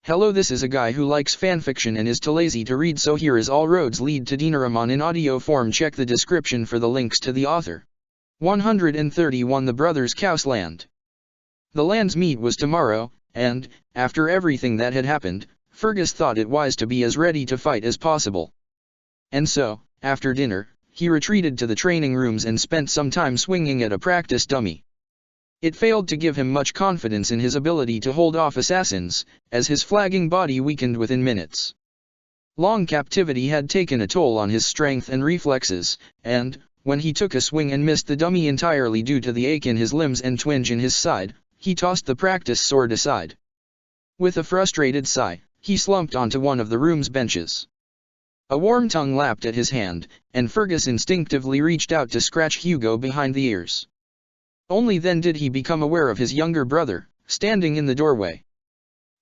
Hello, this is a guy who likes fanfiction and is too lazy to read, so here is all roads lead to Denerim in audio form. Check the description for the links to the author. 131 The Brothers Couse Land. The land's meet was tomorrow, and, after everything that had happened, Fergus thought it wise to be as ready to fight as possible. And so, after dinner, he retreated to the training rooms and spent some time swinging at a practice dummy. It failed to give him much confidence in his ability to hold off assassins, as his flagging body weakened within minutes. Long captivity had taken a toll on his strength and reflexes, and, when he took a swing and missed the dummy entirely due to the ache in his limbs and twinge in his side, he tossed the practice sword aside. With a frustrated sigh, he slumped onto one of the room's benches. A warm tongue lapped at his hand, and Fergus instinctively reached out to scratch Hugo behind the ears. Only then did he become aware of his younger brother, standing in the doorway.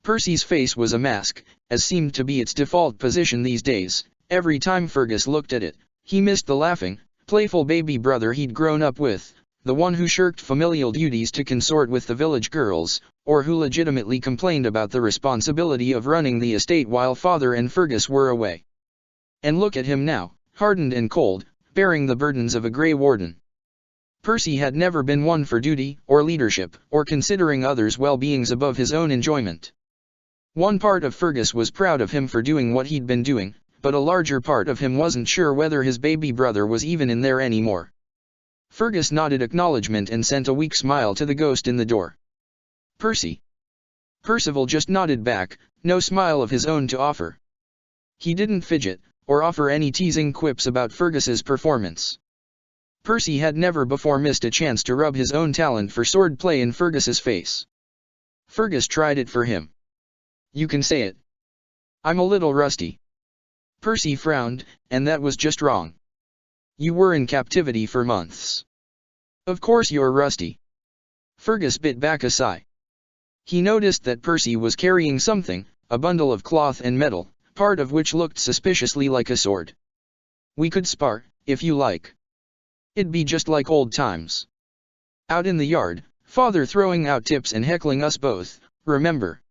Percy's face was a mask, as seemed to be its default position these days. Every time Fergus looked at it, he missed the laughing, playful baby brother he'd grown up with, the one who shirked familial duties to consort with the village girls, or who legitimately complained about the responsibility of running the estate while father and Fergus were away. And look at him now, hardened and cold, bearing the burdens of a grey warden. Percy had never been one for duty, or leadership, or considering others' well-beings above his own enjoyment. One part of Fergus was proud of him for doing what he'd been doing, but a larger part of him wasn't sure whether his baby brother was even in there anymore. Fergus nodded acknowledgement and sent a weak smile to the ghost in the door. "Percy." Percival just nodded back, no smile of his own to offer. He didn't fidget, or offer any teasing quips about Fergus's performance. Percy had never before missed a chance to rub his own talent for swordplay in Fergus's face. Fergus tried it for him. "You can say it." "I'm a little rusty." Percy frowned, and that was just wrong. "You were in captivity for months. Of course you're rusty." Fergus bit back a sigh. He noticed that Percy was carrying something, a bundle of cloth and metal, part of which looked suspiciously like a sword. "We could spar, if you like. It'd be just like old times. Out in the yard, father throwing out tips and heckling us both, remember?"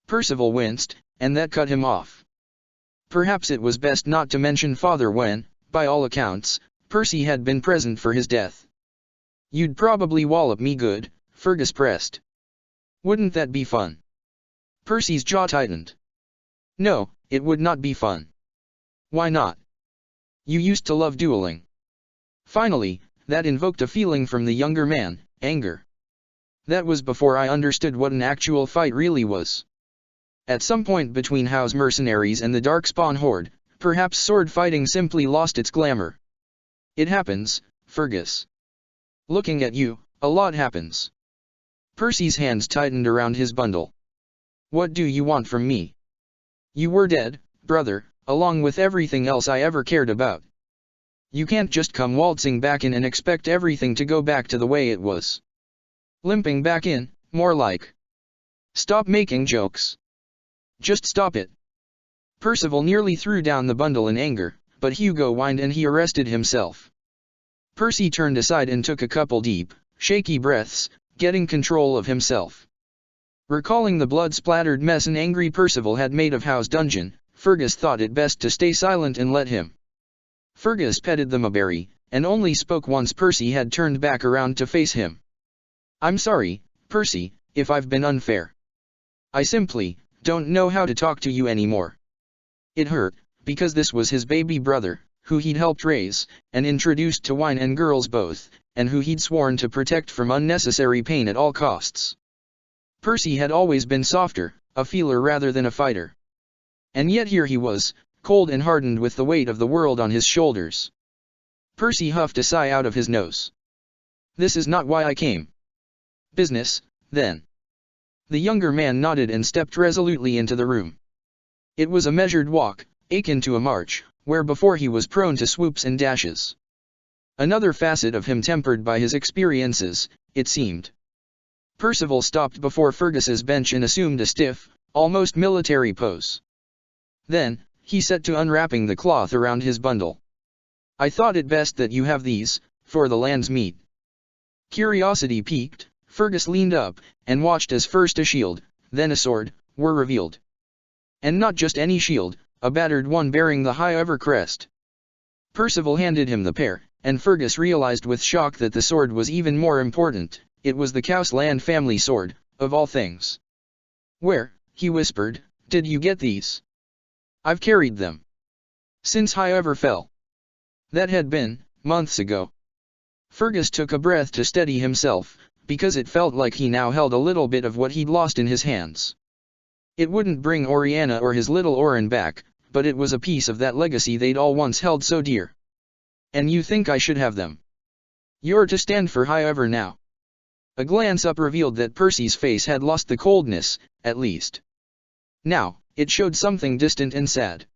Percival winced, and that cut him off. Perhaps it was best not to mention father when, by all accounts, Percy had been present for his death. "You'd probably wallop me good," Fergus pressed. "Wouldn't that be fun?" Percy's jaw tightened. "No, it would not be fun." "Why not?" "You used to love dueling." Finally, that invoked a feeling from the younger man, anger. "That was before I understood what an actual fight really was. At some point between Howe's mercenaries and the Darkspawn Horde, perhaps sword fighting simply lost its glamour. It happens, Fergus. Looking at you, a lot happens." Percy's hands tightened around his bundle. "What do you want from me?" "You were dead, brother, along with everything else I ever cared about. You can't just come waltzing back in and expect everything to go back to the way it was. Limping back in, more like. Stop making jokes. Just stop it." Percival nearly threw down the bundle in anger, but Hugo whined and he arrested himself. Percy turned aside and took a couple deep, shaky breaths, getting control of himself. Recalling the blood-splattered mess an angry Percival had made of Howe's dungeon, Fergus thought it best to stay silent and let him. Fergus petted the mulberry, and only spoke once Percy had turned back around to face him. "I'm sorry, Percy, if I've been unfair. I simply don't know how to talk to you anymore." It hurt, because this was his baby brother, who he'd helped raise, and introduced to wine and girls both, and who he'd sworn to protect from unnecessary pain at all costs. Percy had always been softer, a feeler rather than a fighter. And yet here he was, cold and hardened with the weight of the world on his shoulders. Percy huffed a sigh out of his nose. "This is not why I came." "Business, then." The younger man nodded and stepped resolutely into the room. It was a measured walk, akin to a march, where before he was prone to swoops and dashes. Another facet of him tempered by his experiences, it seemed. Percival stopped before Fergus's bench and assumed a stiff, almost military pose. Then, he set to unwrapping the cloth around his bundle. "I thought it best that you have these, for the land's meet." Curiosity piqued, Fergus leaned up, and watched as first a shield, then a sword, were revealed. And not just any shield, a battered one bearing the High Ever crest. Percival handed him the pair, and Fergus realized with shock that the sword was even more important. It was the Cousland family sword, of all things. "Where," he whispered, "did you get these?" "I've carried them since High Ever fell." That had been months ago. Fergus took a breath to steady himself, because it felt like he now held a little bit of what he'd lost in his hands. It wouldn't bring Oriana or his little Orin back, but it was a piece of that legacy they'd all once held so dear. "And you think I should have them? You're to stand for High Ever now." A glance up revealed that Percy's face had lost the coldness, at least. Now, it showed something distant and sad.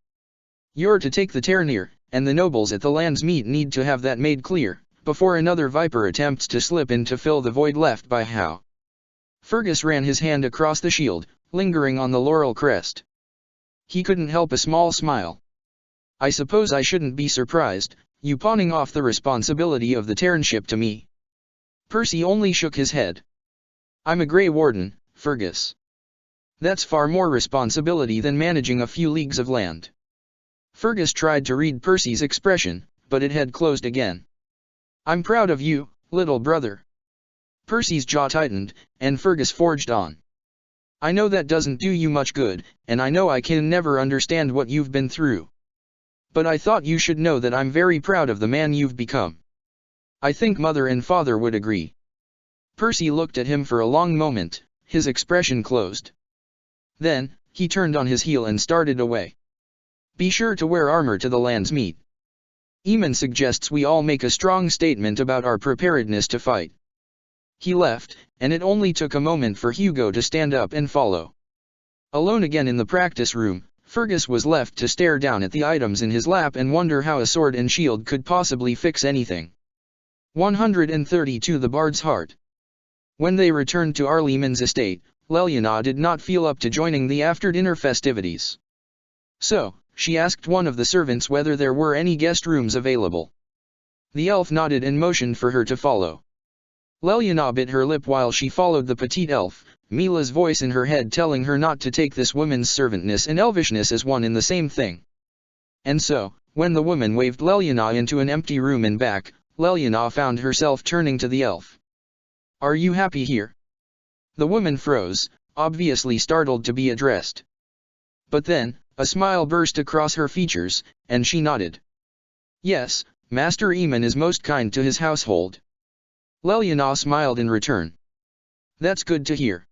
"You're to take the Denerim, and the nobles at the land's meet need to have that made clear, before another viper attempts to slip in to fill the void left by Howe." Fergus ran his hand across the shield, lingering on the laurel crest. He couldn't help a small smile. "I suppose I shouldn't be surprised, you pawning off the responsibility of the Terranship to me." Percy only shook his head. "I'm a Grey Warden, Fergus. That's far more responsibility than managing a few leagues of land." Fergus tried to read Percy's expression, but it had closed again. "I'm proud of you, little brother." Percy's jaw tightened, and Fergus forged on. "I know that doesn't do you much good, and I know I can never understand what you've been through. But I thought you should know that I'm very proud of the man you've become. I think Mother and Father would agree." Percy looked at him for a long moment, his expression closed. Then, he turned on his heel and started away. "Be sure to wear armor to the land's meet. Eamon suggests we all make a strong statement about our preparedness to fight." He left, and it only took a moment for Hugo to stand up and follow. Alone again in the practice room, Fergus was left to stare down at the items in his lap and wonder how a sword and shield could possibly fix anything. 132 The Bard's Heart. When they returned to Arlemon's estate, Leliana did not feel up to joining the after-dinner festivities. So, she asked one of the servants whether there were any guest rooms available. The elf nodded and motioned for her to follow. Leliana bit her lip while she followed the petite elf, Mila's voice in her head telling her not to take this woman's servantness and elvishness as one in the same thing. And so, when the woman waved Leliana into an empty room and back, Leliana found herself turning to the elf. "Are you happy here?" The woman froze, obviously startled to be addressed. But then, a smile burst across her features, and she nodded. "Yes, Master Eamon is most kind to his household." Leliana smiled in return. "That's good to hear.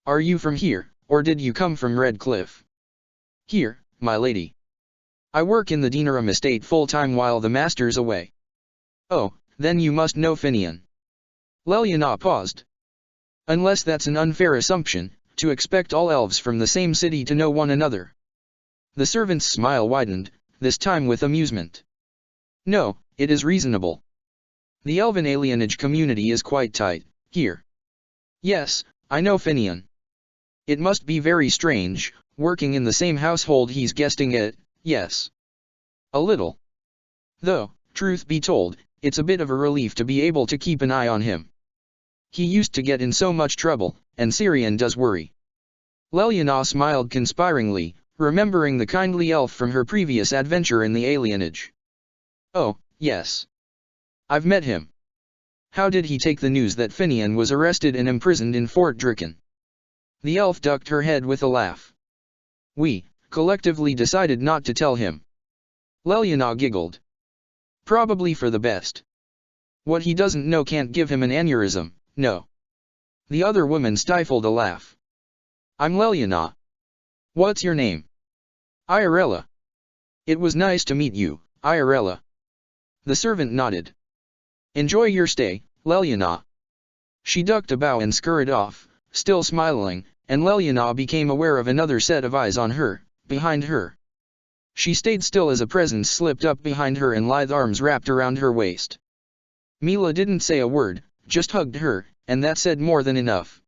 Are you from here, or did you come from Redcliffe?" "Here, my lady. I work in the Denerim estate full-time while the master's away." "Oh, then you must know Finian." Leliana paused. "Unless that's an unfair assumption, to expect all elves from the same city to know one another." The servant's smile widened, this time with amusement. "No, it is reasonable. The elven alienage community is quite tight, here." "Yes, I know Finian. It must be very strange, working in the same household he's guesting at, yes." "A little. Though, truth be told, it's a bit of a relief to be able to keep an eye on him. He used to get in so much trouble, and Syrian does worry." Leliana smiled conspiringly, remembering the kindly elf from her previous adventure in the alienage. "Oh, yes. I've met him." "How did he take the news that Finian was arrested and imprisoned in Fort Dricken?" The elf ducked her head with a laugh. "We, collectively decided not to tell him." Leliana giggled. "Probably for the best. What he doesn't know can't give him an aneurysm, no." The other woman stifled a laugh. "I'm Leliana. What's your name?" "Iarella." "It was nice to meet you, Iarella." The servant nodded. "Enjoy your stay, Leliana." She ducked a bow and scurried off, still smiling, and Leliana became aware of another set of eyes on her, behind her. She stayed still as a presence slipped up behind her and lithe arms wrapped around her waist. Mila didn't say a word, just hugged her, and that said more than enough.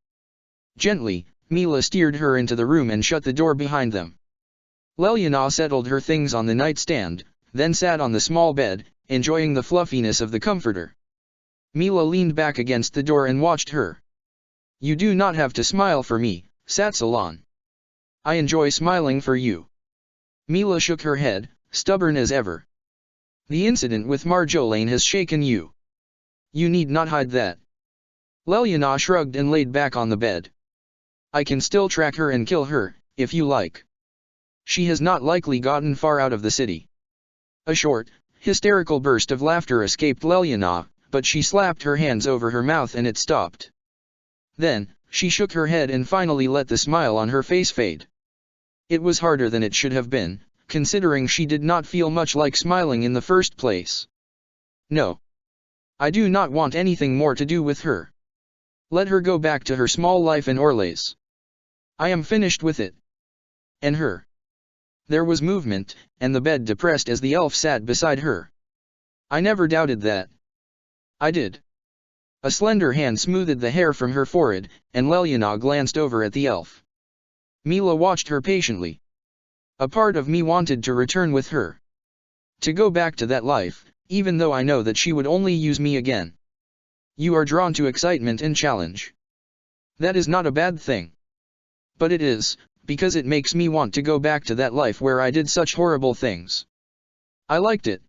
Gently, Mila steered her into the room and shut the door behind them. Leliana settled her things on the nightstand, then sat on the small bed, enjoying the fluffiness of the comforter. Mila leaned back against the door and watched her. "You do not have to smile for me, Satsalon. I enjoy smiling for you. Mila shook her head, stubborn as ever. The incident with Marjolaine has shaken you. You need not hide that. Leliana shrugged and laid back on the bed. I can still track her and kill her, if you like. She has not likely gotten far out of the city. A short, hysterical burst of laughter escaped Leliana, but she slapped her hands over her mouth and it stopped. Then, she shook her head and finally let the smile on her face fade. It was harder than it should have been, considering she did not feel much like smiling in the first place. No. I do not want anything more to do with her. Let her go back to her small life in Orlais. I am finished with it. And her. There was movement, and the bed depressed as the elf sat beside her. I never doubted that. I did. A slender hand smoothed the hair from her forehead, and Leliana glanced over at the elf. Mila watched her patiently. A part of me wanted to return with her. To go back to that life, even though I know that she would only use me again. You are drawn to excitement and challenge. That is not a bad thing. But it is, because it makes me want to go back to that life where I did such horrible things. I liked it.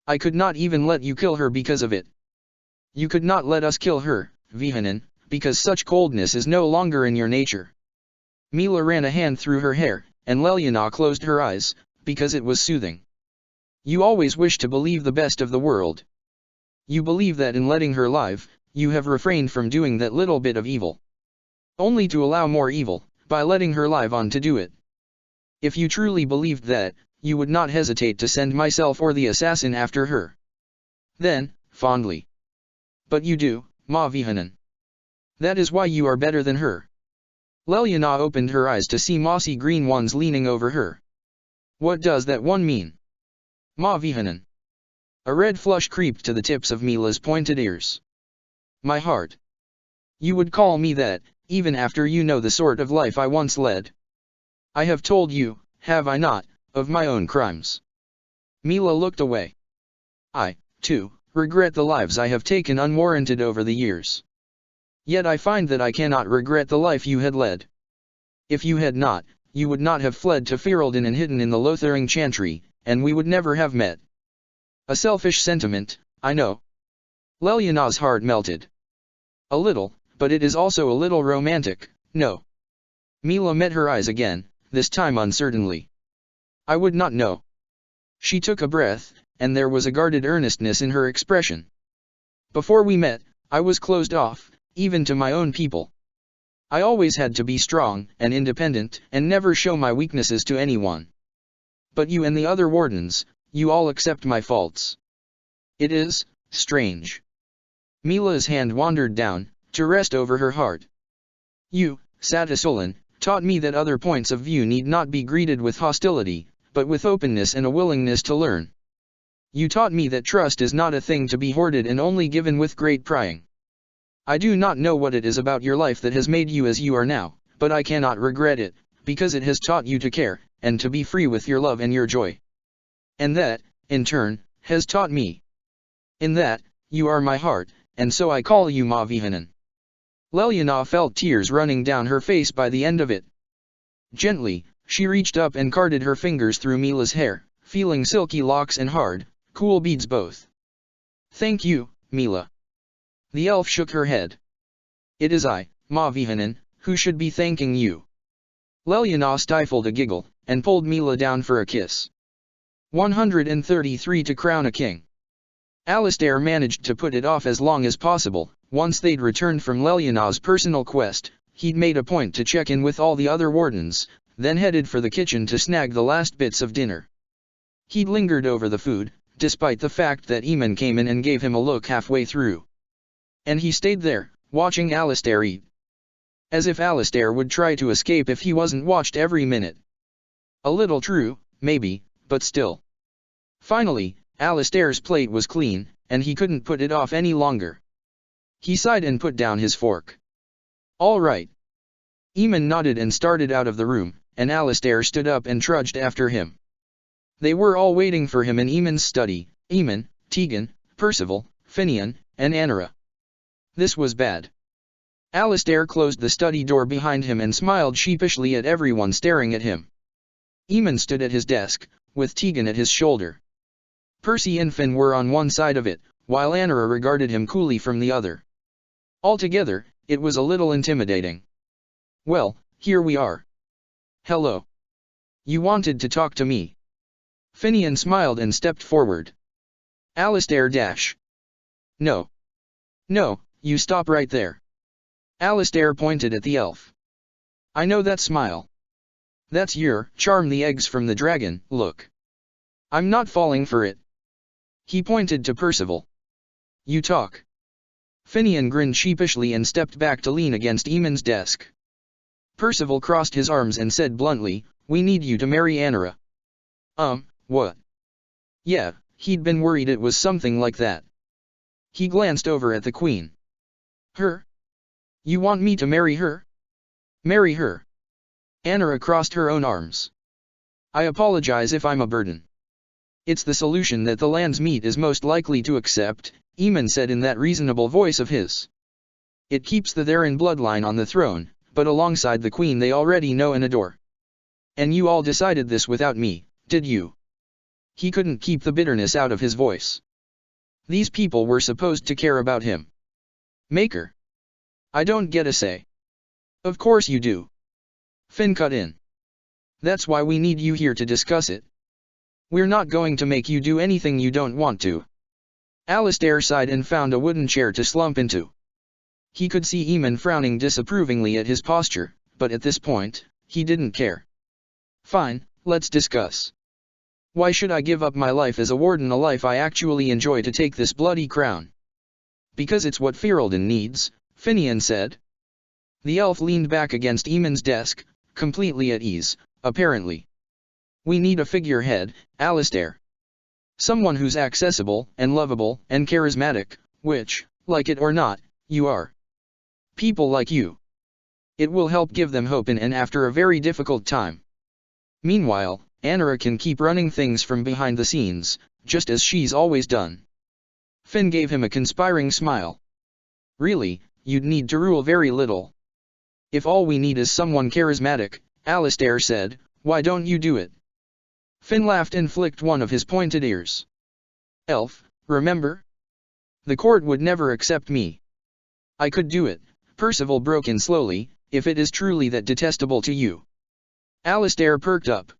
I could not even let you kill her because of it. You could not let us kill her, Vihanan, because such coldness is no longer in your nature. Mila ran a hand through her hair, and Leliana closed her eyes, because it was soothing. You always wish to believe the best of the world. You believe that in letting her live, you have refrained from doing that little bit of evil. Only to allow more evil, by letting her live on to do it. If you truly believed that, you would not hesitate to send myself or the assassin after her. Then, fondly. But you do, Ma Vihanan. That is why you are better than her. Leliana opened her eyes to see mossy green ones leaning over her. What does that one mean? Ma Vihanan. A red flush creeped to the tips of Mila's pointed ears. My heart. You would call me that, even after you know the sort of life I once led. I have told you, have I not, of my own crimes. Mila looked away. I, too, regret the lives I have taken unwarranted over the years. Yet I find that I cannot regret the life you had led. If you had not, you would not have fled to Ferelden and hidden in the Lothering Chantry, and we would never have met. A selfish sentiment, I know. Leliana's heart melted. A little, but it is also a little romantic, no. Mila met her eyes again, this time uncertainly. I would not know. She took a breath, and there was a guarded earnestness in her expression. Before we met, I was closed off, even to my own people. I always had to be strong and independent, and never show my weaknesses to anyone. But you and the other wardens, you all accept my faults. It is strange. Mila's hand wandered down, to rest over her heart. You, Satasolan, taught me that other points of view need not be greeted with hostility, but with openness and a willingness to learn. You taught me that trust is not a thing to be hoarded and only given with great prying. I do not know what it is about your life that has made you as you are now, but I cannot regret it, because it has taught you to care, and to be free with your love and your joy. And that, in turn, has taught me. In that, you are my heart, and so I call you Ma Vihanan. Leliana felt tears running down her face by the end of it. Gently, she reached up and carded her fingers through Mila's hair, feeling silky locks and hard, cool beads both. Thank you, Mila. The elf shook her head. It is I, Ma Vihanan, who should be thanking you. Leliana stifled a giggle, and pulled Mila down for a kiss. 133 to crown a king. Alistair managed to put it off as long as possible. Once they'd returned from Leliana's personal quest, he'd made a point to check in with all the other wardens, then headed for the kitchen to snag the last bits of dinner. He'd lingered over the food, despite the fact that Eamon came in and gave him a look halfway through. And he stayed there, watching Alistair eat. As if Alistair would try to escape if he wasn't watched every minute. A little true, maybe, but still. Finally, Alistair's plate was clean, and he couldn't put it off any longer. He sighed and put down his fork. All right. Eamon nodded and started out of the room, and Alistair stood up and trudged after him. They were all waiting for him in Eamon's study, Eamon, Tegan, Percival, Finian, and Anara. This was bad. Alistair closed the study door behind him and smiled sheepishly at everyone staring at him. Eamon stood at his desk, with Tegan at his shoulder. Percy and Finn were on one side of it, while Anora regarded him coolly from the other. Altogether, it was a little intimidating. Well, here we are. Hello. You wanted to talk to me. Finian smiled and stepped forward. Alistair dash. No. No, you stop right there. Alistair pointed at the elf. I know that smile. That's your charm the eggs from the dragon, look. I'm not falling for it. He pointed to Percival. You talk. Finian grinned sheepishly and stepped back to lean against Eamon's desk. Percival crossed his arms and said bluntly, we need you to marry Anora. What? Yeah, he'd been worried it was something like that. He glanced over at the Queen. Her? You want me to marry her? Marry her? Anora crossed her own arms. I apologize if I'm a burden. It's the solution that the Landsmeet is most likely to accept, Eamon said in that reasonable voice of his. It keeps the Denerim bloodline on the throne, but alongside the Queen they already know and adore. And you all decided this without me, did you? He couldn't keep the bitterness out of his voice. These people were supposed to care about him. Maker. I don't get a say. Of course you do. Finn cut in. That's why we need you here to discuss it. We're not going to make you do anything you don't want to. Alistair sighed and found a wooden chair to slump into. He could see Eamon frowning disapprovingly at his posture, but at this point, he didn't care. Fine, let's discuss. Why should I give up my life as a warden, a life I actually enjoy, to take this bloody crown? Because it's what Ferelden needs, Finian said. The elf leaned back against Eamon's desk, completely at ease, apparently. We need a figurehead, Alistair. Someone who's accessible, and lovable, and charismatic, which, like it or not, you are. People like you. It will help give them hope in and after a very difficult time. Meanwhile, Anora can keep running things from behind the scenes, just as she's always done. Finn gave him a conspiring smile. Really, you'd need to rule very little. If all we need is someone charismatic, Alistair said, why don't you do it? Finn laughed and flicked one of his pointed ears. Elf, remember? The court would never accept me. I could do it, Percival broke in slowly, if it is truly that detestable to you. Alistair perked up.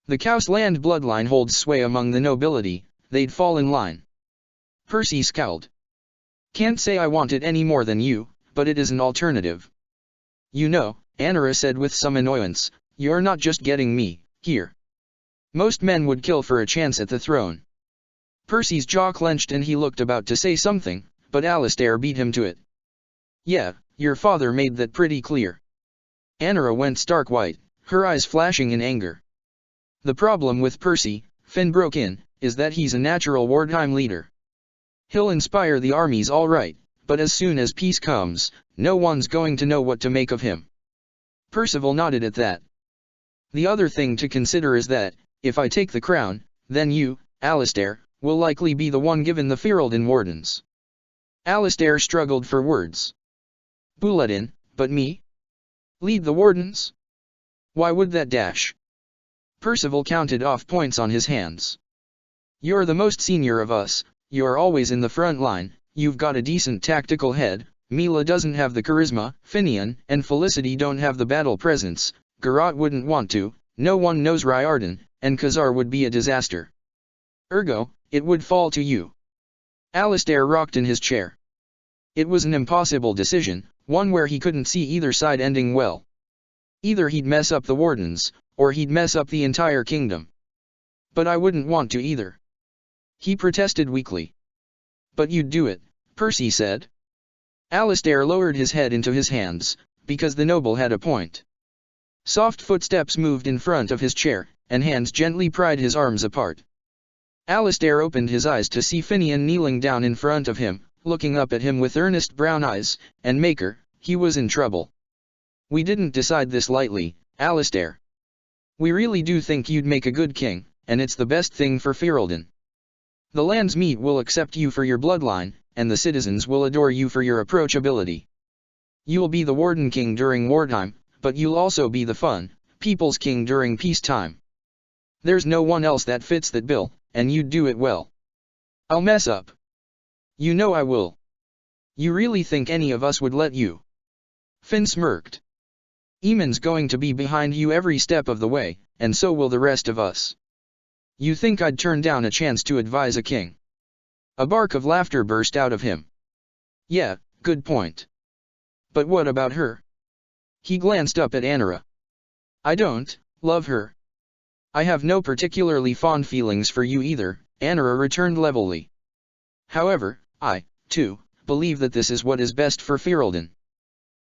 The Kausland bloodline holds sway among the nobility, they'd fall in line. Percy scowled. Can't say I want it any more than you, but it is an alternative. You know, Anora said with some annoyance, you're not just getting me, here. Most men would kill for a chance at the throne. Percy's jaw clenched and he looked about to say something, but Alistair beat him to it. Yeah, your father made that pretty clear. Anora went stark white, her eyes flashing in anger. The problem with Percy, Finn broke in, is that he's a natural wartime leader. He'll inspire the armies all right, but as soon as peace comes, no one's going to know what to make of him. Percival nodded at that. The other thing to consider is that, if I take the crown, then you, Alistair, will likely be the one given the Ferelden wardens. Alistair struggled for words. Búladin, but me? Lead the wardens? Why would that dash? Percival counted off points on his hands. You're the most senior of us, you're always in the front line, you've got a decent tactical head, Mila doesn't have the charisma, Finian and Felicity don't have the battle presence, Garrot wouldn't want to, no one knows Riordan, and Khazar would be a disaster. Ergo, it would fall to you. Alistair rocked in his chair. It was an impossible decision, one where he couldn't see either side ending well. Either he'd mess up the wardens, or he'd mess up the entire kingdom. But I wouldn't want to either. He protested weakly. But you'd do it, Percy said. Alistair lowered his head into his hands, because the noble had a point. Soft footsteps moved in front of his chair, and hands gently pried his arms apart. Alistair opened his eyes to see Finian kneeling down in front of him, looking up at him with earnest brown eyes, and Maker, he was in trouble. We didn't decide this lightly, Alistair. We really do think you'd make a good king, and it's the best thing for Ferelden. The Landsmeet will accept you for your bloodline, and the citizens will adore you for your approachability. You'll be the Warden King during wartime, but you'll also be the fun, People's King during peacetime. There's no one else that fits that bill, and you'd do it well. I'll mess up. You know I will. You really think any of us would let you? Finn smirked. Eamon's going to be behind you every step of the way, and so will the rest of us. You think I'd turn down a chance to advise a king? A bark of laughter burst out of him. Yeah, good point. But what about her? He glanced up at Anira. I don't love her. I have no particularly fond feelings for you either, Anira returned levelly. However, I, too, believe that this is what is best for Ferelden.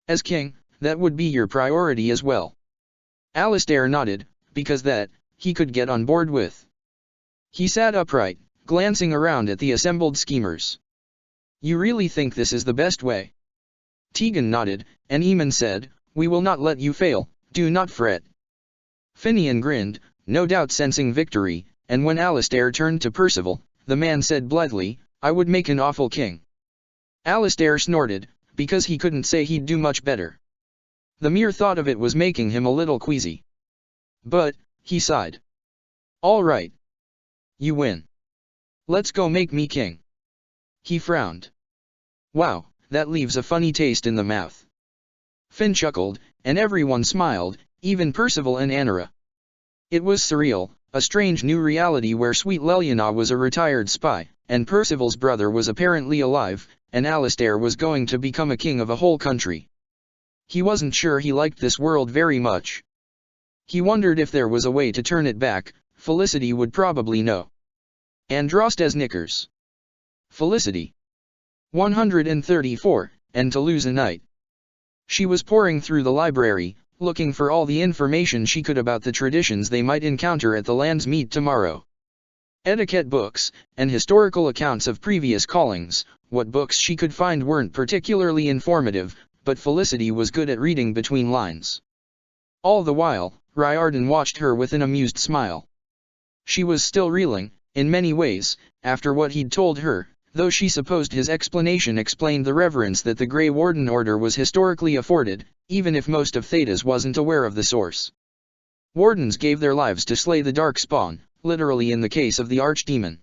As king, that would be your priority as well. Alistair nodded, because that, he could get on board with. He sat upright, glancing around at the assembled schemers. You really think this is the best way? Tegan nodded, and Eamon said, we will not let you fail, do not fret. Finian grinned, no doubt sensing victory, and when Alistair turned to Percival, the man said blithely, I would make an awful king. Alistair snorted, because he couldn't say he'd do much better. The mere thought of it was making him a little queasy. But, he sighed. All right. You win. Let's go make me king. He frowned. Wow, that leaves a funny taste in the mouth. Finn chuckled, and everyone smiled, even Percival and Anira. It was surreal, a strange new reality where Sweet Leliana was a retired spy, and Percival's brother was apparently alive, and Alistair was going to become a king of a whole country. He wasn't sure he liked this world very much. He wondered if there was a way to turn it back. Felicity would probably know. Andraste's knickers. Felicity. 134, and to lose a night. She was poring through the library, looking for all the information she could about the traditions they might encounter at the Land's Meet tomorrow. Etiquette books, and historical accounts of previous callings. What books she could find weren't particularly informative, but Felicity was good at reading between lines. All the while, Riordan watched her with an amused smile. She was still reeling, in many ways, after what he'd told her, though she supposed his explanation explained the reverence that the Grey Warden Order was historically afforded, even if most of Thedas wasn't aware of the source. Wardens gave their lives to slay the Darkspawn, literally in the case of the Archdemon.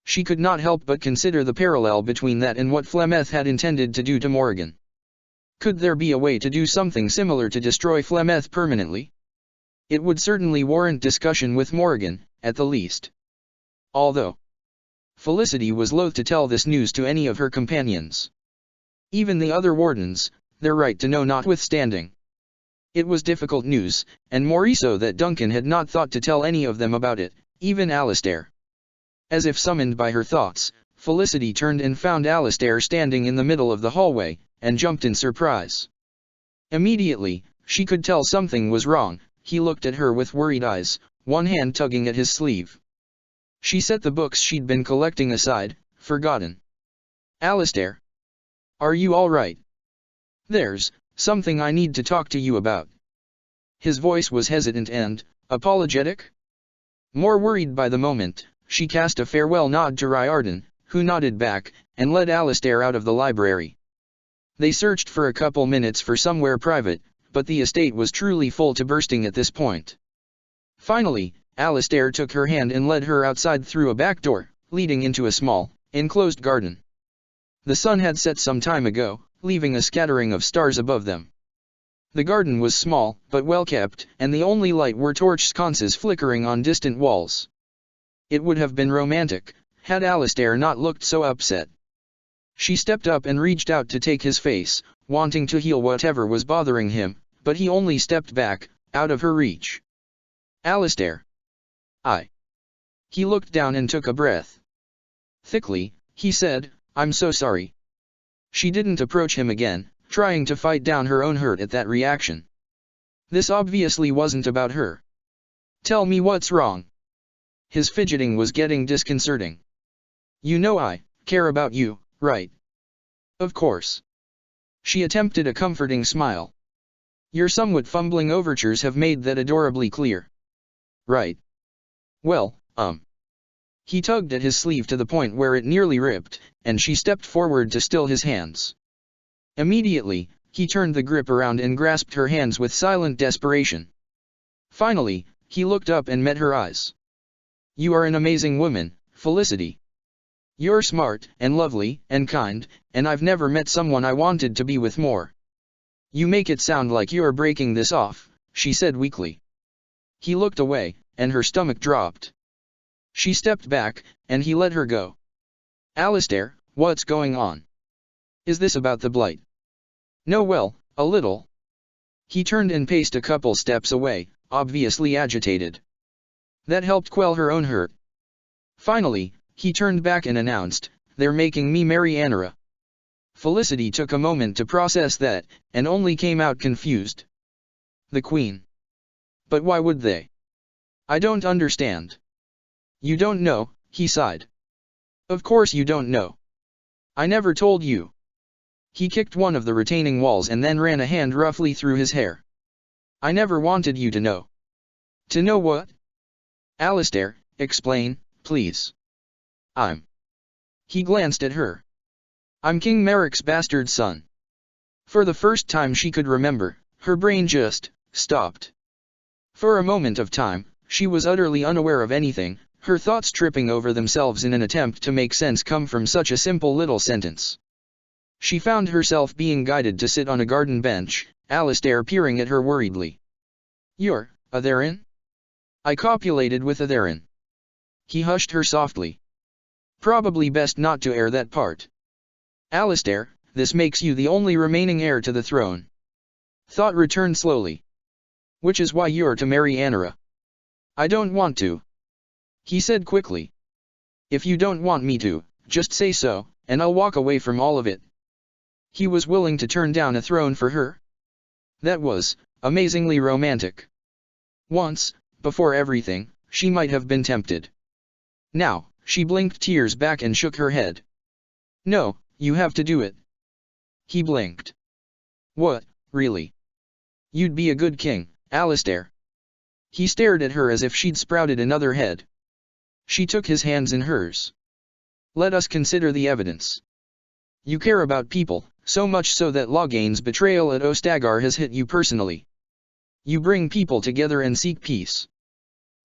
She could not help but consider the parallel between that and what Flemeth had intended to do to Morrigan. Could there be a way to do something similar to destroy Flemeth permanently? It would certainly warrant discussion with Morrigan, at the least. Although Felicity was loath to tell this news to any of her companions. Even the other wardens, their right to know notwithstanding. It was difficult news, and more so that Duncan had not thought to tell any of them about it, even Alistair. As if summoned by her thoughts, Felicity turned and found Alistair standing in the middle of the hallway, and jumped in surprise. Immediately, she could tell something was wrong. He looked at her with worried eyes, one hand tugging at his sleeve. She set the books she'd been collecting aside, forgotten. Alistair. Are you all right? There's something I need to talk to you about. His voice was hesitant and apologetic. More worried by the moment, she cast a farewell nod to Riordan, who nodded back, and led Alistair out of the library. They searched for a couple minutes for somewhere private, but the estate was truly full to bursting at this point. Finally, Alistair took her hand and led her outside through a back door, leading into a small, enclosed garden. The sun had set some time ago, leaving a scattering of stars above them. The garden was small, but well kept, and the only light were torch sconces flickering on distant walls. It would have been romantic, had Alistair not looked so upset. She stepped up and reached out to take his face, wanting to heal whatever was bothering him, but he only stepped back, out of her reach. Alistair. He looked down and took a breath. Thickly, he said, I'm so sorry. She didn't approach him again, trying to fight down her own hurt at that reaction. This obviously wasn't about her. Tell me what's wrong. His fidgeting was getting disconcerting. You know I care about you, right? Of course. She attempted a comforting smile. Your somewhat fumbling overtures have made that adorably clear. Right. Well, He tugged at his sleeve to the point where it nearly ripped, and she stepped forward to still his hands. Immediately, He turned the grip around and grasped her hands with silent desperation. Finally, he looked up and met her eyes. "You are an amazing woman, Felicity. You're smart, and lovely, and kind, and I've never met someone I wanted to be with more." "You make it sound like you're breaking this off," she said weakly. He looked away, and her stomach dropped. She stepped back, and he let her go. "Alistair, what's going on? Is this about the blight?" "No, well, a little." He turned and paced a couple steps away, obviously agitated. That helped quell her own hurt. Finally, he turned back and announced, "They're making me marry Anara." Felicity took a moment to process that, and only came out confused. "The Queen? But why would they? I don't understand." "You don't know," he sighed. "Of course you don't know. I never told you." He kicked one of the retaining walls and then ran a hand roughly through his hair. "I never wanted you to know." "To know what?" "Alistair, explain, please." He glanced at her. "I'm King Merrick's bastard son." For the first time she could remember, her brain just stopped. For a moment of time, she was utterly unaware of anything, her thoughts tripping over themselves in an attempt to make sense come from such a simple little sentence. She found herself being guided to sit on a garden bench, Alistair peering at her worriedly. "You're a Denerim?" "I copulated with a Denerim." He hushed her softly. "Probably best not to air that part. Alistair, this makes you the only remaining heir to the throne." Thought returned slowly. "Which is why you're to marry Anara." "I don't want to," he said quickly. "If you don't want me to, just say so, and I'll walk away from all of it." He was willing to turn down a throne for her? That was amazingly romantic. Once, before everything, she might have been tempted. Now, she blinked tears back and shook her head. "No, you have to do it." He blinked. "What, really? You'd be a good king, Alistair?" He stared at her as if she'd sprouted another head. She took his hands in hers. "Let us consider the evidence. You care about people, so much so that Loghain's betrayal at Ostagar has hit you personally. You bring people together and seek peace.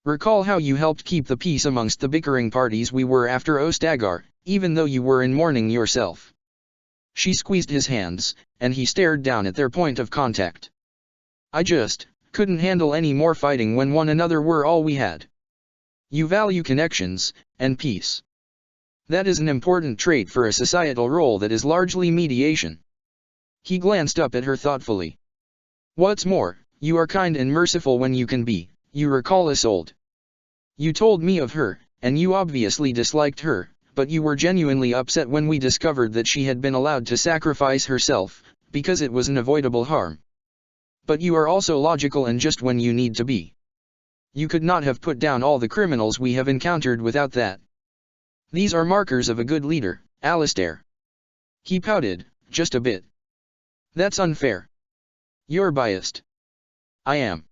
Recall how you helped keep the peace amongst the bickering parties we were after Ostagar, even though you were in mourning yourself." She squeezed his hands, and he stared down at their point of contact. "I just couldn't handle any more fighting when one another were all we had. You value connections, and peace. That is an important trait for a societal role that is largely mediation." He glanced up at her thoughtfully. "What's more, you are kind and merciful when you can be, you recall Isolde. You told me of her, and you obviously disliked her, but you were genuinely upset when we discovered that she had been allowed to sacrifice herself, because it was an avoidable harm. But you are also logical and just when you need to be. You could not have put down all the criminals we have encountered without that. These are markers of a good leader, Alistair." He pouted, just a bit. "That's unfair. You're biased." "I am."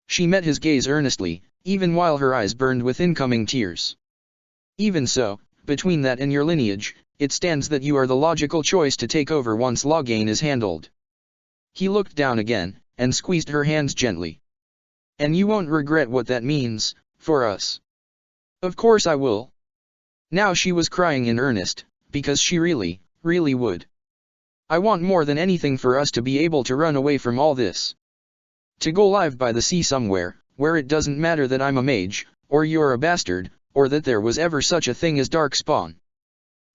She met his gaze earnestly, even while her eyes burned with incoming tears. "Even so, between that and your lineage, it stands that you are the logical choice to take over once Loghain is handled." He looked down again, and squeezed her hands gently. "And you won't regret what that means, for us." "Of course I will." Now she was crying in earnest, because she really would. "I want more than anything for us to be able to run away from all this. To go live by the sea somewhere, where it doesn't matter that I'm a mage, or you're a bastard, or that there was ever such a thing as darkspawn.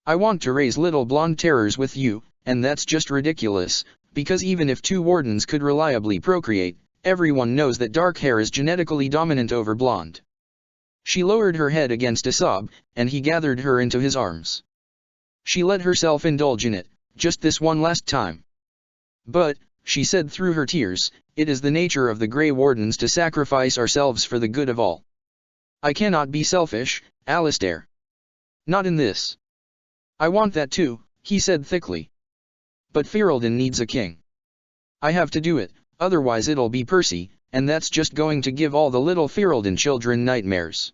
I want to raise little blonde terrors with you, and that's just ridiculous, because even if two wardens could reliably procreate, everyone knows that dark hair is genetically dominant over blonde." She lowered her head against a sob, and he gathered her into his arms. She let herself indulge in it, just this one last time. "But," she said through her tears, "it is the nature of the Grey Wardens to sacrifice ourselves for the good of all. I cannot be selfish, Alistair. Not in this." "I want that too," he said thickly. "But Ferelden needs a king. I have to do it, otherwise it'll be Percy, and that's just going to give all the little Ferelden children nightmares."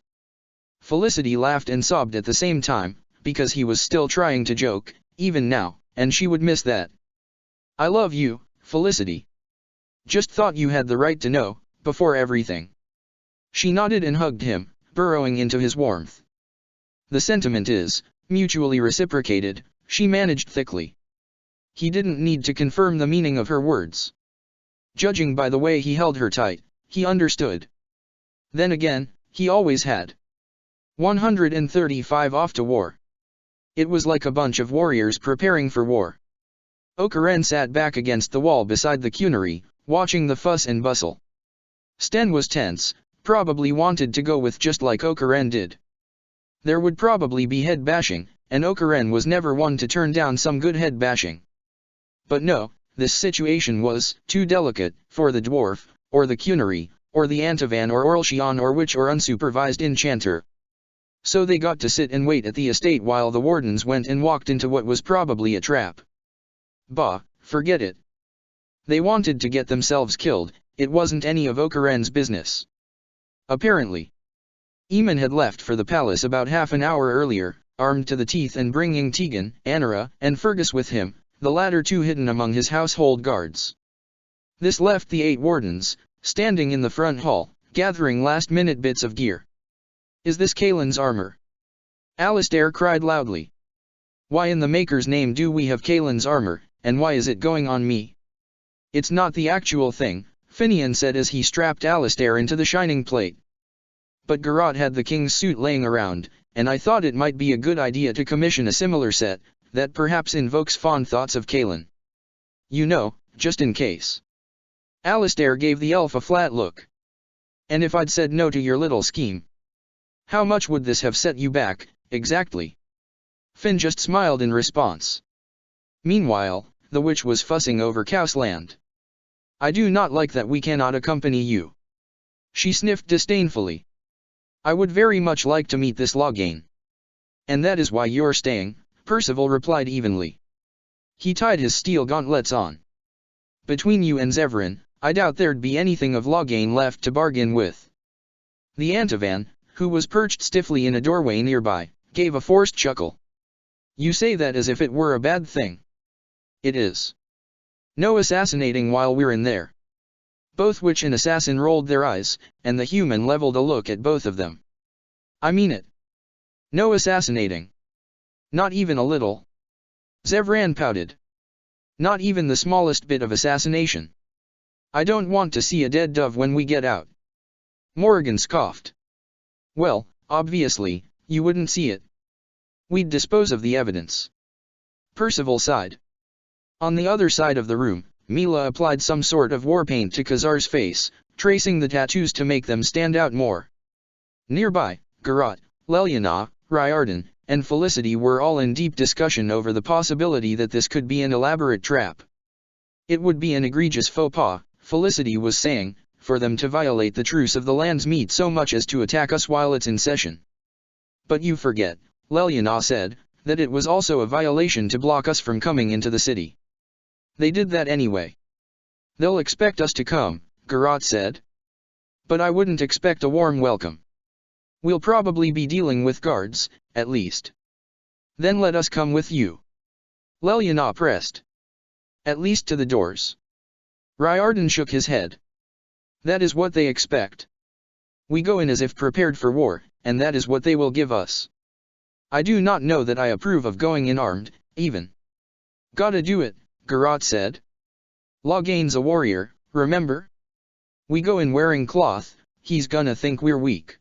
Felicity laughed and sobbed at the same time, because he was still trying to joke, even now, and she would miss that. "I love you, Felicity. Just thought you had the right to know, before everything. She nodded and hugged him, burrowing into his warmth. The sentiment is mutually reciprocated, she managed thickly. He didn't need to confirm the meaning of her words. Judging by the way he held her tight, he understood. Then again, he always had. 135 off to war. It was like a bunch of warriors preparing for war. Okaren sat back against the wall beside the cunnery, watching the fuss and bustle. Sten was tense, probably wanted to go with just like Okaren did. There would probably be head bashing, and Okaren was never one to turn down some good head bashing. But no, this situation was too delicate for the dwarf, or the cunnery, or the Antavan or Orlshian or witch or unsupervised enchanter. So they got to sit and wait at the estate while the wardens went and walked into what was probably a trap. Bah, forget it. They wanted to get themselves killed, it wasn't any of Okaren's business. Apparently. Eamon had left for the palace about half an hour earlier, armed to the teeth and bringing Tegan, Anara, and Fergus with him, the latter two hidden among his household guards. This left the 8 wardens, standing in the front hall, gathering last-minute bits of gear. Is this Kaelin's armor? Alistair cried loudly. Why in the Maker's name do we have Kaelin's armor, and why is it going on me? It's not the actual thing, Finian said as he strapped Alistair into the shining plate. But Garrot had the king's suit laying around, and I thought it might be a good idea to commission a similar set, that perhaps invokes fond thoughts of Kaelin. You know, just in case. Alistair gave the elf a flat look. And if I'd said no to your little scheme? How much would this have set you back, exactly? Finn just smiled in response. Meanwhile, the witch was fussing over Cowsland. I do not like that we cannot accompany you. She sniffed disdainfully. I would very much like to meet this Loghain. And that is why you're staying, Percival replied evenly. He tied his steel gauntlets on. Between you and Zevran, I doubt there'd be anything of Loghain left to bargain with. The Antavan, who was perched stiffly in a doorway nearby, gave a forced chuckle. You say that as if it were a bad thing. It is. No assassinating while we're in there. Both witch and assassin rolled their eyes, and the human leveled a look at both of them. I mean it. No assassinating. Not even a little. Zevran pouted. Not even the smallest bit of assassination. I don't want to see a dead dove when we get out. Morrigan scoffed. Well, obviously, you wouldn't see it. We'd dispose of the evidence. Percival sighed. On the other side of the room, Mila applied some sort of war paint to Khazar's face, tracing the tattoos to make them stand out more. Nearby, Garrot, Leliana, Riordan, and Felicity were all in deep discussion over the possibility that this could be an elaborate trap. It would be an egregious faux pas, Felicity was saying, for them to violate the truce of the land's meat so much as to attack us while it's in session. But you forget, Leliana said, that it was also a violation to block us from coming into the city. They did that anyway. They'll expect us to come, Garrot said. But I wouldn't expect a warm welcome. We'll probably be dealing with guards, at least. Then let us come with you. Leliana pressed. At least to the doors. Riordan shook his head. That is what they expect. We go in as if prepared for war, and that is what they will give us. I do not know that I approve of going in armed, even. Gotta do it, Garrot said. Loghain's a warrior, remember? We go in wearing cloth, he's gonna think we're weak.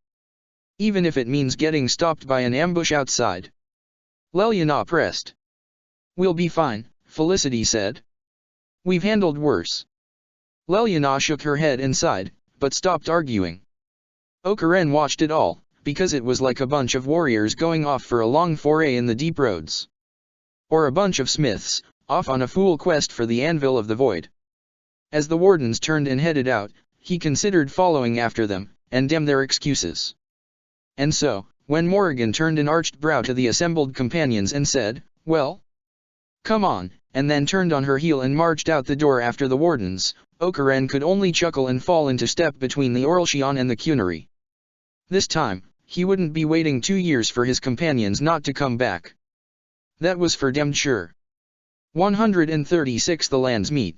Even if it means getting stopped by an ambush outside. Leliana pressed. We'll be fine, Felicity said. We've handled worse. Leliana shook her head and sighed, but stopped arguing. Okaren watched it all, because it was like a bunch of warriors going off for a long foray in the deep roads. Or a bunch of smiths, off on a fool quest for the anvil of the void. As the wardens turned and headed out, he considered following after them, and damn their excuses. And so, when Morrigan turned an arched brow to the assembled companions and said, well? Come on, and then turned on her heel and marched out the door after the wardens, Okaren could only chuckle and fall into step between the Orlshian and the cunnery. This time, he wouldn't be waiting 2 years for his companions not to come back. That was for damned sure. 136 The land's meat.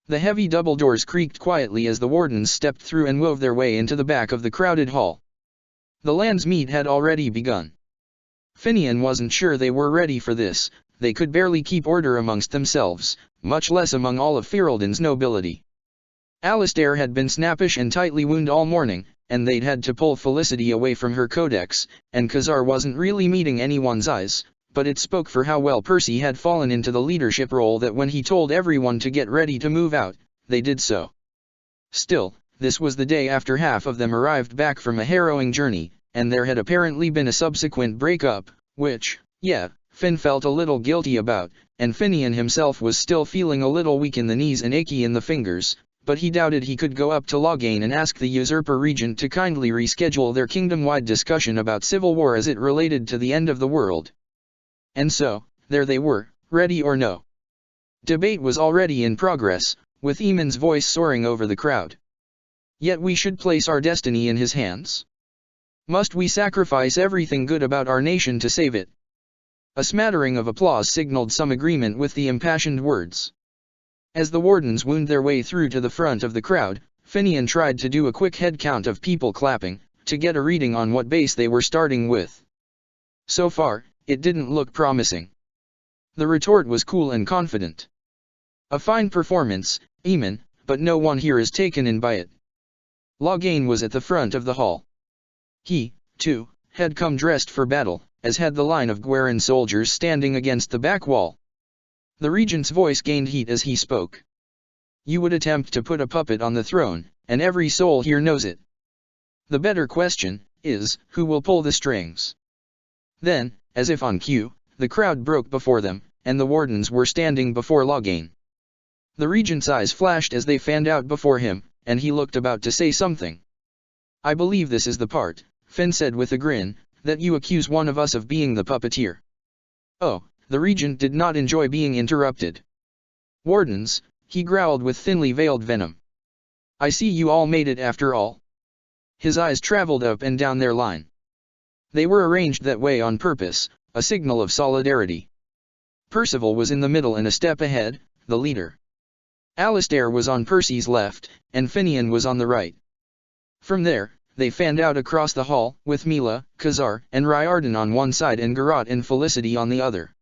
The heavy double doors creaked quietly as the wardens stepped through and wove their way into the back of the crowded hall. The land's meet had already begun. Finian wasn't sure they were ready for this. They could barely keep order amongst themselves, much less among all of Ferelden's nobility. Alistair had been snappish and tightly wound all morning, and they'd had to pull Felicity away from her codex, and Khazar wasn't really meeting anyone's eyes, but it spoke for how well Percy had fallen into the leadership role that when he told everyone to get ready to move out, they did so. Still, this was the day after half of them arrived back from a harrowing journey, and there had apparently been a subsequent breakup, which, Finn felt a little guilty about, and Finian himself was still feeling a little weak in the knees and achy in the fingers, but he doubted he could go up to Loghain and ask the usurper regent to kindly reschedule their kingdom-wide discussion about civil war as it related to the end of the world. And so, there they were, ready or no. Debate was already in progress, with Eamon's voice soaring over the crowd. Yet we should place our destiny in his hands. Must we sacrifice everything good about our nation to save it? A smattering of applause signaled some agreement with the impassioned words. As the wardens wound their way through to the front of the crowd, Finian tried to do a quick head count of people clapping, to get a reading on what base they were starting with. So far, it didn't look promising. The retort was cool and confident. A fine performance, Eamon, but no one here is taken in by it. Loghain was at the front of the hall. He, too, had come dressed for battle, as had the line of Guerin soldiers standing against the back wall. The regent's voice gained heat as he spoke. You would attempt to put a puppet on the throne, and every soul here knows it. The better question is, who will pull the strings? Then, as if on cue, the crowd broke before them, and the wardens were standing before Loghain. The regent's eyes flashed as they fanned out before him, and he looked about to say something. I believe this is the part, Finn said with a grin, that you accuse one of us of being the puppeteer. Oh, the regent did not enjoy being interrupted. Wardens, he growled with thinly veiled venom. I see you all made it after all. His eyes traveled up and down their line. They were arranged that way on purpose, a signal of solidarity. Percival was in the middle and a step ahead, the leader. Alistair was on Percy's left, and Finian was on the right. From there, they fanned out across the hall, with Mila, Khazar, and Riordan on one side and Garrot and Felicity on the other.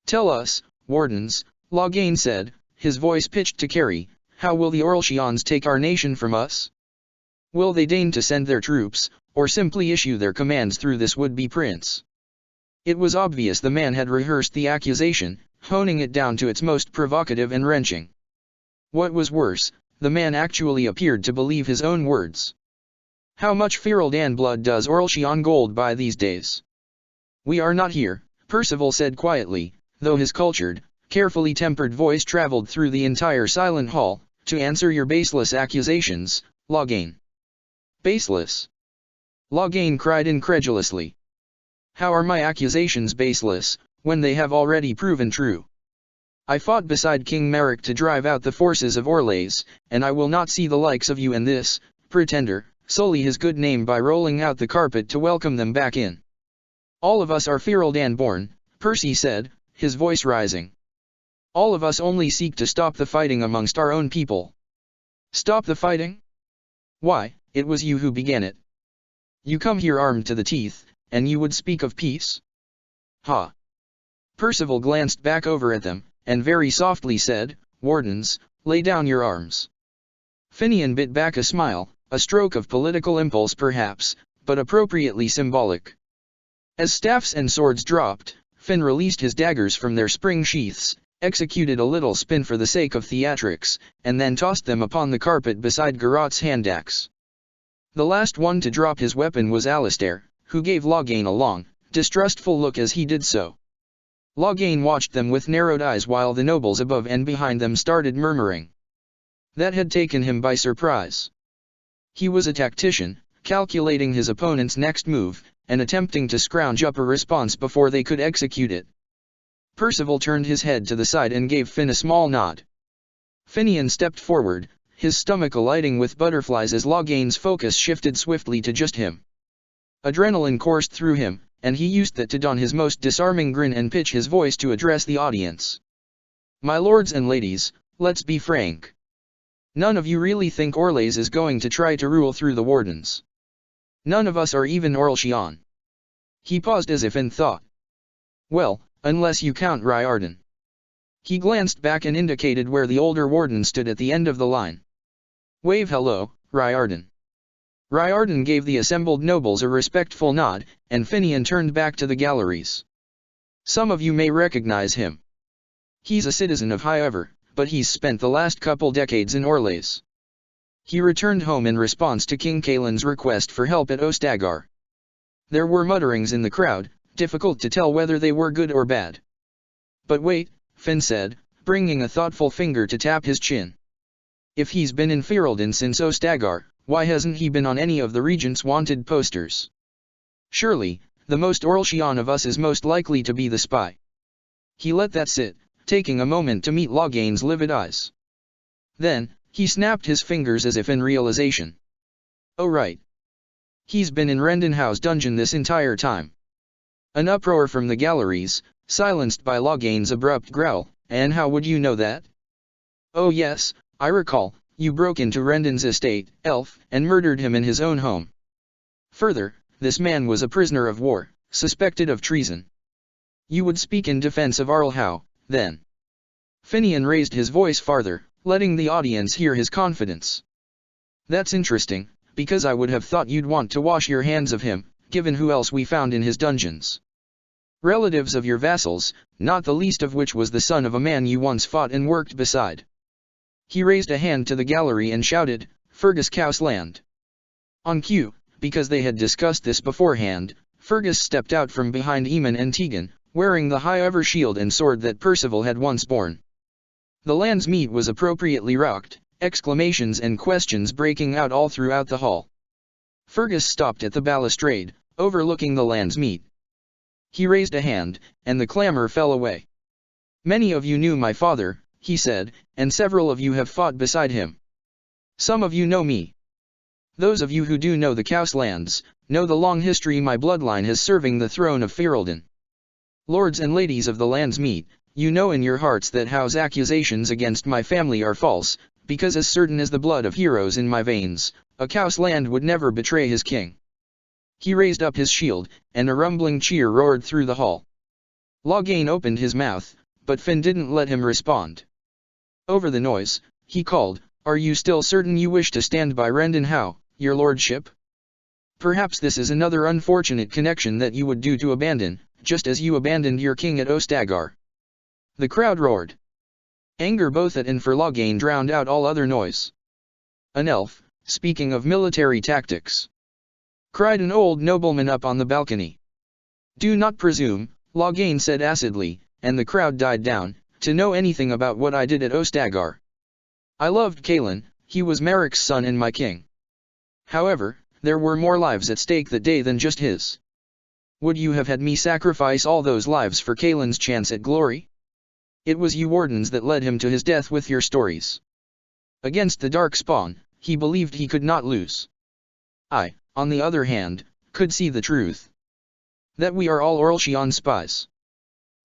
Tell us, wardens, Loghain said, his voice pitched to Carrie, how will the Orlshians take our nation from us? Will they deign to send their troops, or simply issue their commands through this would-be prince? It was obvious the man had rehearsed the accusation, honing it down to its most provocative and wrenching. What was worse, the man actually appeared to believe his own words. How much Fereldan blood does Orlshian gold buy these days? We are not here, Percival said quietly, though his cultured, carefully tempered voice traveled through the entire silent hall, to answer your baseless accusations, Loghain. Baseless? Loghain cried incredulously. How are my accusations baseless, when they have already proven true? I fought beside King Merrick to drive out the forces of Orlais, and I will not see the likes of you and this pretender sully his good name by rolling out the carpet to welcome them back in. All of us are Fereldan born, Percy said, his voice rising. All of us only seek to stop the fighting amongst our own people. Stop the fighting? Why, it was you who began it. You come here armed to the teeth, and you would speak of peace? Ha! Percival glanced back over at them, and very softly said, Wardens, lay down your arms. Finian bit back a smile, a stroke of political impulse perhaps, but appropriately symbolic. As staffs and swords dropped, Finn released his daggers from their spring sheaths, executed a little spin for the sake of theatrics, and then tossed them upon the carpet beside Garrot's hand axe. The last one to drop his weapon was Alistair, who gave Loghain a long, distrustful look as he did so. Loghain watched them with narrowed eyes while the nobles above and behind them started murmuring. That had taken him by surprise. He was a tactician, calculating his opponent's next move, and attempting to scrounge up a response before they could execute it. Percival turned his head to the side and gave Finn a small nod. Finian stepped forward, his stomach alighting with butterflies as Loghain's focus shifted swiftly to just him. Adrenaline coursed through him, and he used that to don his most disarming grin and pitch his voice to address the audience. My lords and ladies, let's be frank. None of you really think Orlais is going to try to rule through the wardens. None of us are even Orlchian. He paused as if in thought. Well, unless you count Riordan. He glanced back and indicated where the older warden stood at the end of the line. Wave hello, Riordan. Riordan gave the assembled nobles a respectful nod, and Finian turned back to the galleries. Some of you may recognize him. He's a citizen of Highever, but he's spent the last couple decades in Orlais. He returned home in response to King Kaelin's request for help at Ostagar. There were mutterings in the crowd, difficult to tell whether they were good or bad. But wait, Finn said, bringing a thoughtful finger to tap his chin. If he's been in Ferelden since Ostagar, why hasn't he been on any of the regent's wanted posters? Surely, the most Orlchian of us is most likely to be the spy. He let that sit, taking a moment to meet Loghain's livid eyes. Then, he snapped his fingers as if in realization. Oh right. He's been in Rendenhau's dungeon this entire time. An uproar from the galleries, silenced by Loghain's abrupt growl. And how would you know that? Oh yes, I recall, you broke into Renden's estate, Elf, and murdered him in his own home. Further, this man was a prisoner of war, suspected of treason. You would speak in defense of Arlhau, then. Finian raised his voice farther, letting the audience hear his confidence. That's interesting, because I would have thought you'd want to wash your hands of him, given who else we found in his dungeons. Relatives of your vassals, not the least of which was the son of a man you once fought and worked beside. He raised a hand to the gallery and shouted, Fergus Cousland. On cue, because they had discussed this beforehand, Fergus stepped out from behind Eamon and Tegan, wearing the Highever shield and sword that Percival had once borne. The land's meat was appropriately rocked, exclamations and questions breaking out all throughout the hall. Fergus stopped at the balustrade, overlooking the land's meat. He raised a hand, and the clamor fell away. Many of you knew my father, he said, and several of you have fought beside him. Some of you know me. Those of you who do know the Couslands, know the long history my bloodline has serving the throne of Ferelden. Lords and ladies of the land's meat, you know in your hearts that Hau's accusations against my family are false, because as certain as the blood of heroes in my veins, a Cousland would never betray his king. He raised up his shield, and a rumbling cheer roared through the hall. Loghain opened his mouth, but Finn didn't let him respond. Over the noise, he called, Are you still certain you wish to stand by Rendenhau, your lordship? Perhaps this is another unfortunate connection that you would do to abandon, just as you abandoned your king at Ostagar. The crowd roared. Anger both at and for Loghain drowned out all other noise. An elf, speaking of military tactics, cried an old nobleman up on the balcony. Do not presume, Loghain said acidly, and the crowd died down, to know anything about what I did at Ostagar. I loved Kaelin, he was Merrick's son and my king. However, there were more lives at stake that day than just his. Would you have had me sacrifice all those lives for Kaelin's chance at glory? It was you wardens that led him to his death with your stories. Against the dark spawn, he believed he could not lose. I, on the other hand, could see the truth. That we are all Orlchian spies.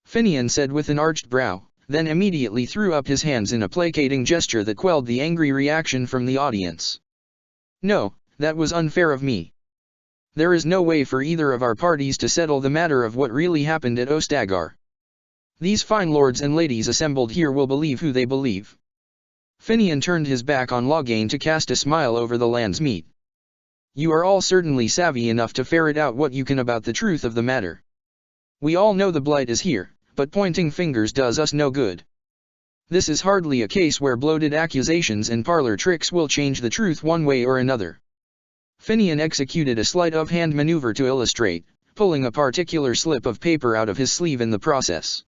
Finian said with an arched brow, then immediately threw up his hands in a placating gesture that quelled the angry reaction from the audience. No, that was unfair of me. There is no way for either of our parties to settle the matter of what really happened at Ostagar. These fine lords and ladies assembled here will believe who they believe. Finian turned his back on Loghain to cast a smile over the land's meat. You are all certainly savvy enough to ferret out what you can about the truth of the matter. We all know the blight is here, but pointing fingers does us no good. This is hardly a case where bloated accusations and parlor tricks will change the truth one way or another. Finian executed a sleight of hand maneuver to illustrate, pulling a particular slip of paper out of his sleeve in the process.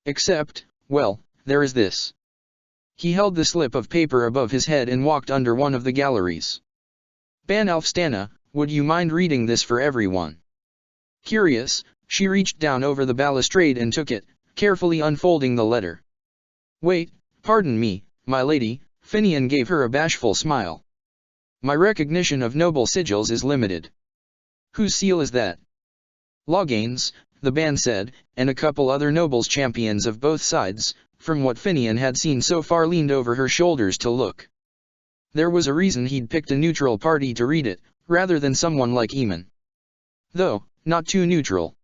Except, well, there is this. He held the slip of paper above his head and walked under one of the galleries. Ban Alfstana, would you mind reading this for everyone? Curious, she reached down over the balustrade and took it, carefully unfolding the letter. Wait, pardon me, my lady, Finian gave her a bashful smile. My recognition of noble sigils is limited. Whose seal is that? Loghain's, the band said, and a couple other nobles champions of both sides, from what Finian had seen so far leaned over her shoulders to look. There was a reason he'd picked a neutral party to read it, rather than someone like Eamon. Though, not too neutral.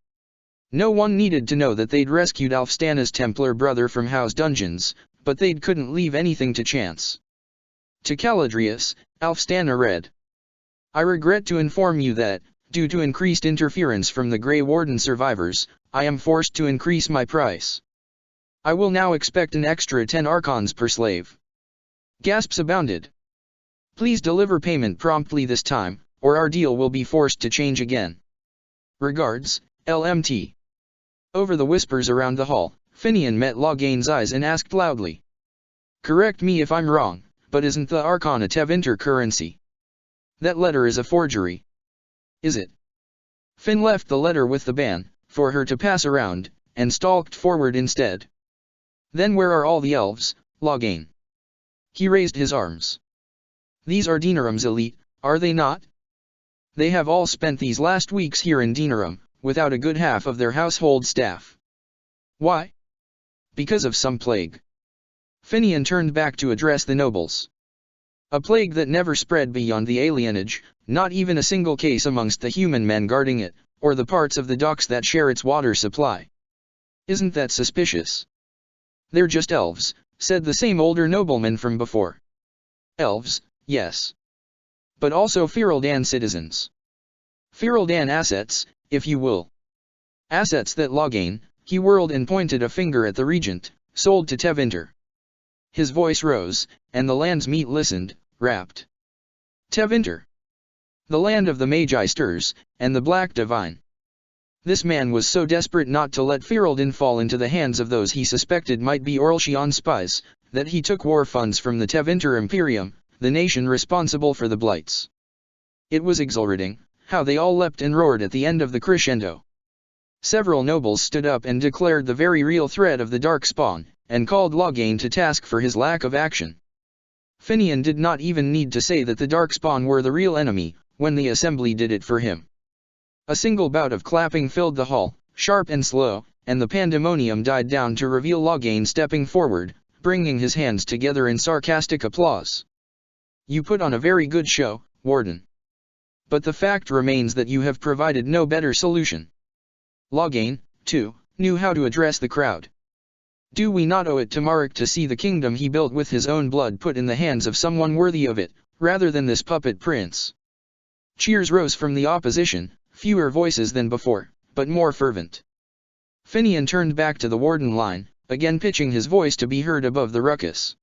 No one needed to know that they'd rescued Alfstana's Templar brother from House dungeons, but they couldn't leave anything to chance. To Caladrius, Alfstana read. I regret to inform you that, due to increased interference from the Grey Warden survivors, I am forced to increase my price. I will now expect an extra 10 archons per slave. Gasps abounded. Please deliver payment promptly this time, or our deal will be forced to change again. Regards, LMT. Over the whispers around the hall, Finian met Loghain's eyes and asked loudly. Correct me if I'm wrong, but isn't the Archon a Tevinter currency? That letter is a forgery. Is it? Finn left the letter with the ban, for her to pass around, and stalked forward instead. Then where are all the elves, Loghain? He raised his arms. These are Denerim's elite, are they not? They have all spent these last weeks here in Denerim, without a good half of their household staff. Why? Because of some plague. Finian turned back to address the nobles. A plague that never spread beyond the alienage, not even a single case amongst the human men guarding it, or the parts of the docks that share its water supply. Isn't that suspicious? They're just elves, said the same older nobleman from before. Elves, yes. But also Fereldan citizens. Fereldan assets, if you will. Assets that Loghain, he whirled and pointed a finger at the regent, sold to Tevinter. His voice rose, and the land's meat listened, rapt. Tevinter. The land of the Magi stirs, and the Black Divine. This man was so desperate not to let Fereldan fall into the hands of those he suspected might be Orlshian spies, that he took war funds from the Tevinter Imperium, the nation responsible for the blights. It was exhilarating, how they all leapt and roared at the end of the crescendo. Several nobles stood up and declared the very real threat of the Darkspawn, and called Loghain to task for his lack of action. Finian did not even need to say that the Darkspawn were the real enemy, when the assembly did it for him. A single bout of clapping filled the hall, sharp and slow, and the pandemonium died down to reveal Loghain stepping forward, bringing his hands together in sarcastic applause. You put on a very good show, Warden. But the fact remains that you have provided no better solution. Loghain, too, knew how to address the crowd. Do we not owe it to Marek to see the kingdom he built with his own blood put in the hands of someone worthy of it, rather than this puppet prince? Cheers rose from the opposition, fewer voices than before, but more fervent. Finian turned back to the warden line, again pitching his voice to be heard above the ruckus.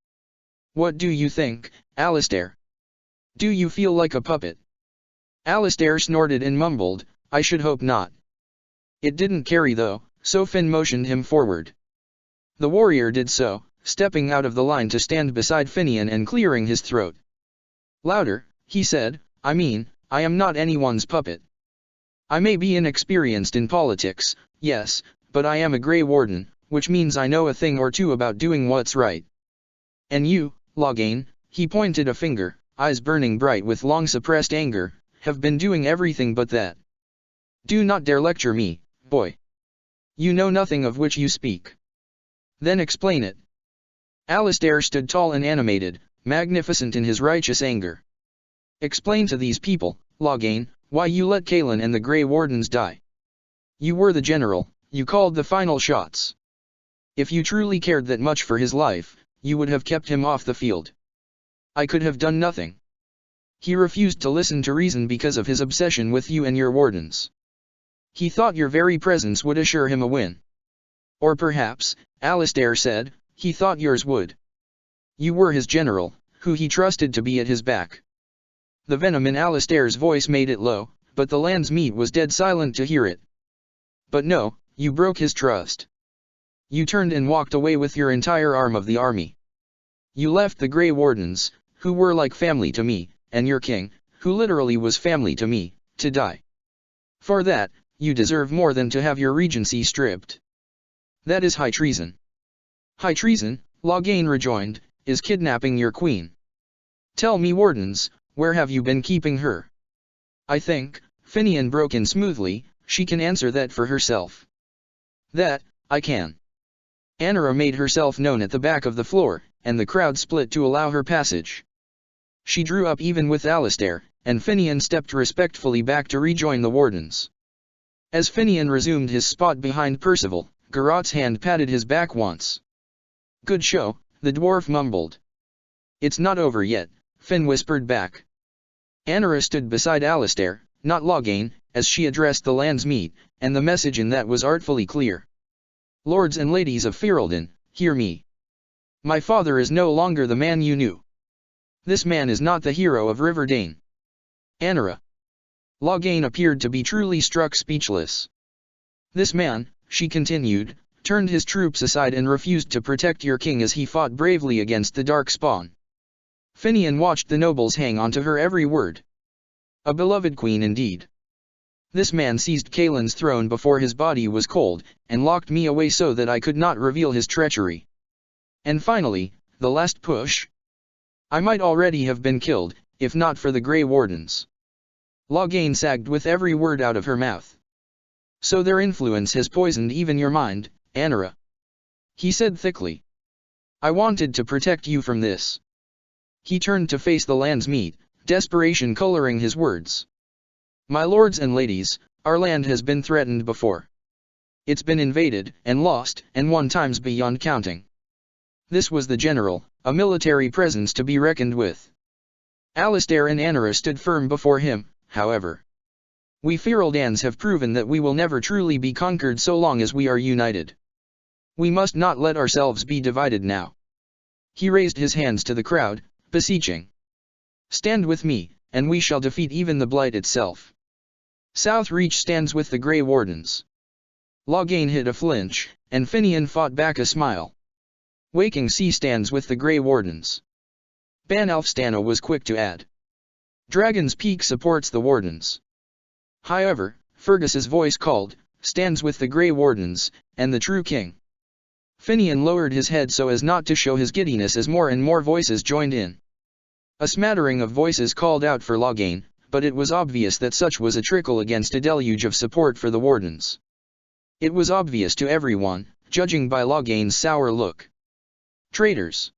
What do you think, Alistair? Do you feel like a puppet? Alistair snorted and mumbled, I should hope not. It didn't carry though, so Finn motioned him forward. The warrior did so, stepping out of the line to stand beside Finian and clearing his throat. Louder, he said, I mean, I am not anyone's puppet. I may be inexperienced in politics, yes, but I am a Grey Warden, which means I know a thing or two about doing what's right. And you, Loghain, he pointed a finger, eyes burning bright with long-suppressed anger, have been doing everything but that. Do not dare lecture me, boy. You know nothing of which you speak. Then explain it. Alistair stood tall and animated, magnificent in his righteous anger. Explain to these people, Loghain, why you let Kaelin and the Grey Wardens die. You were the general, you called the final shots. If you truly cared that much for his life, you would have kept him off the field. I could have done nothing. He refused to listen to reason because of his obsession with you and your wardens. He thought your very presence would assure him a win. Or perhaps, Alistair said, he thought yours would. You were his general, who he trusted to be at his back. The venom in Alistair's voice made it low, but the land's meat was dead silent to hear it. But no, you broke his trust. You turned and walked away with your entire arm of the army. You left the Grey Wardens, who were like family to me, and your king, who literally was family to me, to die. For that, you deserve more than to have your regency stripped. That is high treason. High treason, Loghain rejoined, is kidnapping your queen. Tell me, wardens, where have you been keeping her? I think, Finian broke in smoothly, she can answer that for herself. That, I can. Anara made herself known at the back of the floor, and the crowd split to allow her passage. She drew up even with Alistair, and Finian stepped respectfully back to rejoin the wardens. As Finian resumed his spot behind Percival, Garot's hand patted his back once. "Good show," the dwarf mumbled. "It's not over yet," Finn whispered back. Anera stood beside Alistair, not Loghain, as she addressed the landsmeet, and the message in that was artfully clear. "Lords and ladies of Ferelden, hear me. My father is no longer the man you knew. This man is not the hero of Riverdane. Anera." Loghain appeared to be truly struck speechless. "This man," she continued, "turned his troops aside and refused to protect your king as he fought bravely against the Dark Spawn." Finian watched the nobles hang on to her every word. A beloved queen indeed. "This man seized Kaelin's throne before his body was cold, and locked me away so that I could not reveal his treachery. And finally, the last push. I might already have been killed, if not for the Grey Wardens." Loghain sagged with every word out of her mouth. "So their influence has poisoned even your mind, Anera," he said thickly. "I wanted to protect you from this." He turned to face the landsmeet, desperation coloring his words. "My lords and ladies, our land has been threatened before. It's been invaded, and lost, and won times beyond counting. This was the general, a military presence to be reckoned with." Alistair and Anera stood firm before him, however. "We Fereldanes have proven that we will never truly be conquered so long as we are united. We must not let ourselves be divided now." He raised his hands to the crowd, beseeching. "Stand with me, and we shall defeat even the Blight itself. Southreach stands with the Grey Wardens." Loghain hid a flinch, and Finian fought back a smile. "Waking Sea stands with the Grey Wardens." Banalfstana was quick to add. "Dragon's Peak supports the Wardens." However, Fergus's voice called, "Stands with the Grey Wardens, and the true king." Finian lowered his head so as not to show his giddiness as more and more voices joined in. A smattering of voices called out for Loghain, but it was obvious that such was a trickle against a deluge of support for the Wardens. It was obvious to everyone, judging by Loghain's sour look. "Traitors!"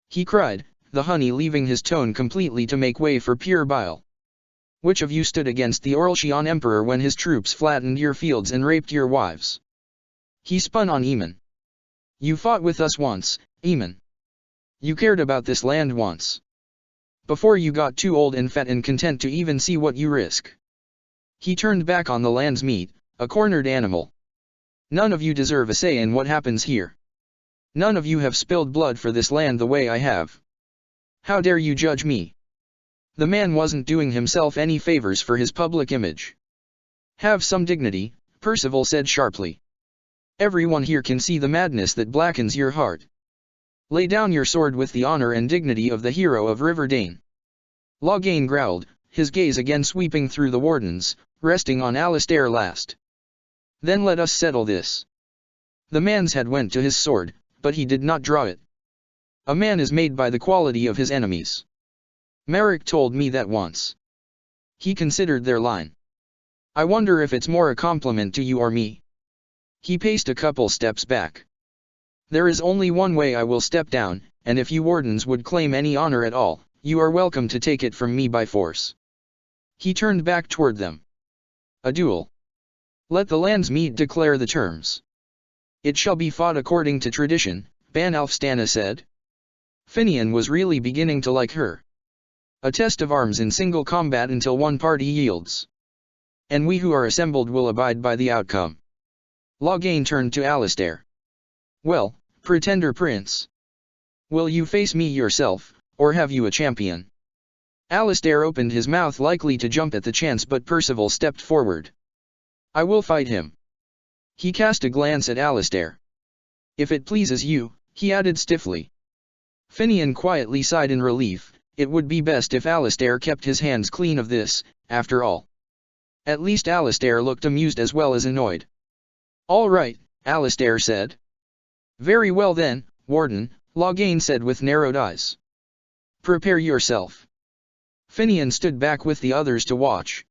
he cried, the honey leaving his tone completely to make way for pure bile. "Which of you stood against the Orlshian Emperor when his troops flattened your fields and raped your wives?" He spun on Eamon. "You fought with us once, Eamon. You cared about this land once. Before you got too old and fat and content to even see what you risk." He turned back on the landsmeet, a cornered animal. "None of you deserve a say in what happens here. None of you have spilled blood for this land the way I have. How dare you judge me?" The man wasn't doing himself any favors for his public image. "Have some dignity," Percival said sharply. "Everyone here can see the madness that blackens your heart. Lay down your sword with the honor and dignity of the hero of Riverdane." Loghain growled, his gaze again sweeping through the Wardens, resting on Alistair last. "Then let us settle this." The man's head went to his sword, but he did not draw it. "A man is made by the quality of his enemies. Merrick told me that once." He considered their line. "I wonder if it's more a compliment to you or me." He paced a couple steps back. "There is only one way I will step down, and if you Wardens would claim any honor at all, you are welcome to take it from me by force." He turned back toward them. "A duel. Let the landsmeet declare the terms." "It shall be fought according to tradition," Banalfstana said. Finian was really beginning to like her. "A test of arms in single combat until one party yields. And we who are assembled will abide by the outcome." Loghain turned to Alistair. "Well, Pretender Prince. Will you face me yourself, or have you a champion?" Alistair opened his mouth likely to jump at the chance, but Percival stepped forward. "I will fight him." He cast a glance at Alistair. "If it pleases you," he added stiffly. Finian quietly sighed in relief. It would be best if Alistair kept his hands clean of this, after all. At least Alistair looked amused as well as annoyed. "All right," Alistair said. "Very well then, Warden," Loghain said with narrowed eyes. "Prepare yourself." Finian stood back with the others to watch.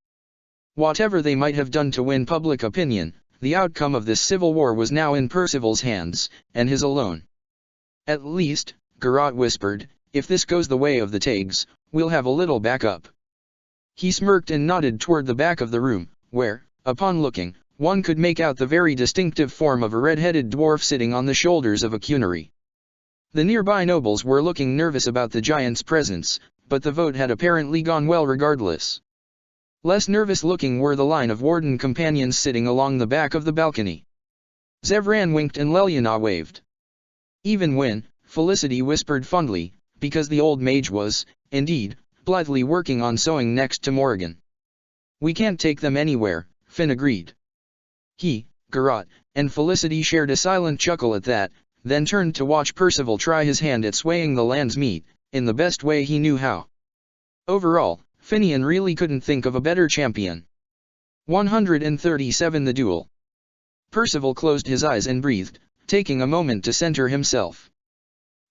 Whatever they might have done to win public opinion, the outcome of this civil war was now in Percival's hands, and his alone. "At least," Garot whispered, "if this goes the way of the Tags, we'll have a little backup. He smirked and nodded toward the back of the room, where, upon looking, one could make out the very distinctive form of a red-headed dwarf sitting on the shoulders of a cunnery. The nearby nobles were looking nervous about the giant's presence, but the vote had apparently gone well regardless. Less nervous-looking were the line of warden companions sitting along the back of the balcony. Zevran winked and Leliana waved. Even when, Felicity whispered fondly, because the old mage was, indeed, blithely working on sewing next to Morrigan. We can't take them anywhere, Finn agreed. He, Garrot, and Felicity shared a silent chuckle at that, then turned to watch Percival try his hand at swaying the land's meat, in the best way he knew how. Overall, Finian really couldn't think of a better champion. 137 The Duel. Percival closed his eyes and breathed, taking a moment to center himself.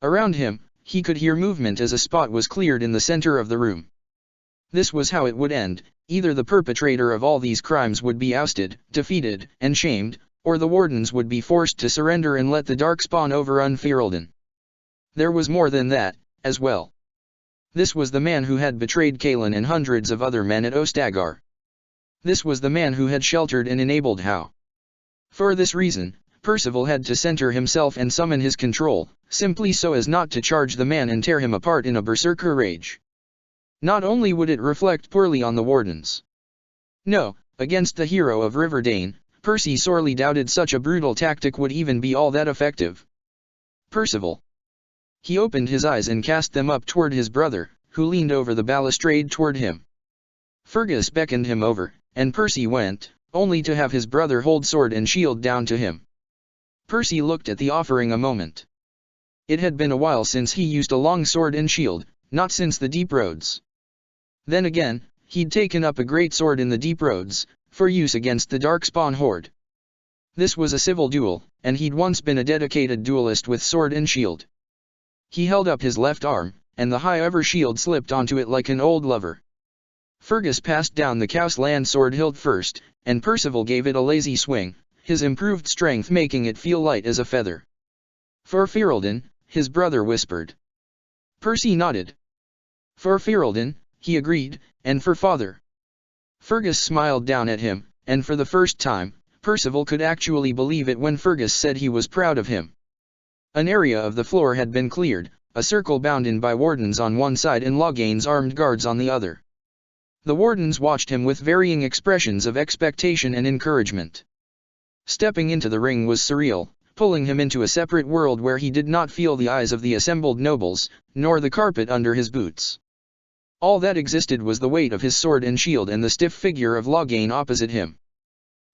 Around him, he could hear movement as a spot was cleared in the center of the room. This was how it would end: either the perpetrator of all these crimes would be ousted, defeated, and shamed, or the wardens would be forced to surrender and let the Darkspawn overrun Ferelden. There was more than that, as well. This was the man who had betrayed Kaelin and hundreds of other men at Ostagar. This was the man who had sheltered and enabled How. For this reason, Percival had to center himself and summon his control, simply so as not to charge the man and tear him apart in a berserker rage. Not only would it reflect poorly on the wardens. No, against the hero of Riverdane, Percy sorely doubted such a brutal tactic would even be all that effective. Percival. He opened his eyes and cast them up toward his brother, who leaned over the balustrade toward him. Fergus beckoned him over, and Percy went, only to have his brother hold sword and shield down to him. Percy looked at the offering a moment. It had been a while since he used a long sword and shield, not since the Deep Roads. Then again, he'd taken up a great sword in the Deep Roads, for use against the Darkspawn horde. This was a civil duel, and he'd once been a dedicated duelist with sword and shield. He held up his left arm, and the high-ever shield slipped onto it like an old lover. Fergus passed down the Cousland sword hilt first, and Percival gave it a lazy swing, his improved strength making it feel light as a feather. For Ferelden, his brother whispered. Percy nodded. For Ferelden, he agreed, and for father. Fergus smiled down at him, and for the first time, Percival could actually believe it when Fergus said he was proud of him. An area of the floor had been cleared, a circle bound in by wardens on one side and Loghain's armed guards on the other. The wardens watched him with varying expressions of expectation and encouragement. Stepping into the ring was surreal, pulling him into a separate world where he did not feel the eyes of the assembled nobles, nor the carpet under his boots. All that existed was the weight of his sword and shield and the stiff figure of Loghain opposite him.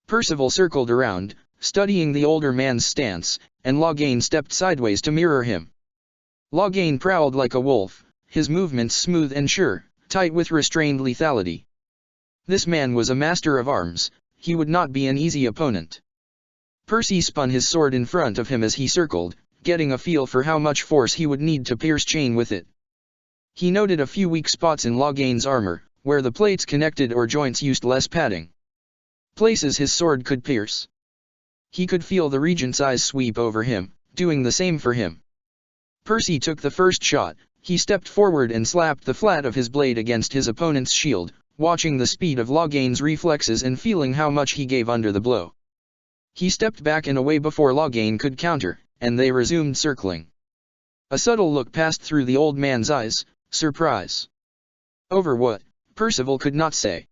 Percival circled around, studying the older man's stance, and Loghain stepped sideways to mirror him. Loghain prowled like a wolf, his movements smooth and sure, tight with restrained lethality. This man was a master of arms, he would not be an easy opponent. Percy spun his sword in front of him as he circled, getting a feel for how much force he would need to pierce chain with it. He noted a few weak spots in Loghain's armor, where the plates connected or joints used less padding. Places his sword could pierce. He could feel the regent's eyes sweep over him, doing the same for him. Percy took the first shot. He stepped forward and slapped the flat of his blade against his opponent's shield, watching the speed of Loghain's reflexes and feeling how much he gave under the blow. He stepped back and away before Loghain could counter, and they resumed circling. A subtle look passed through the old man's eyes, surprise. Over what, Percival could not say.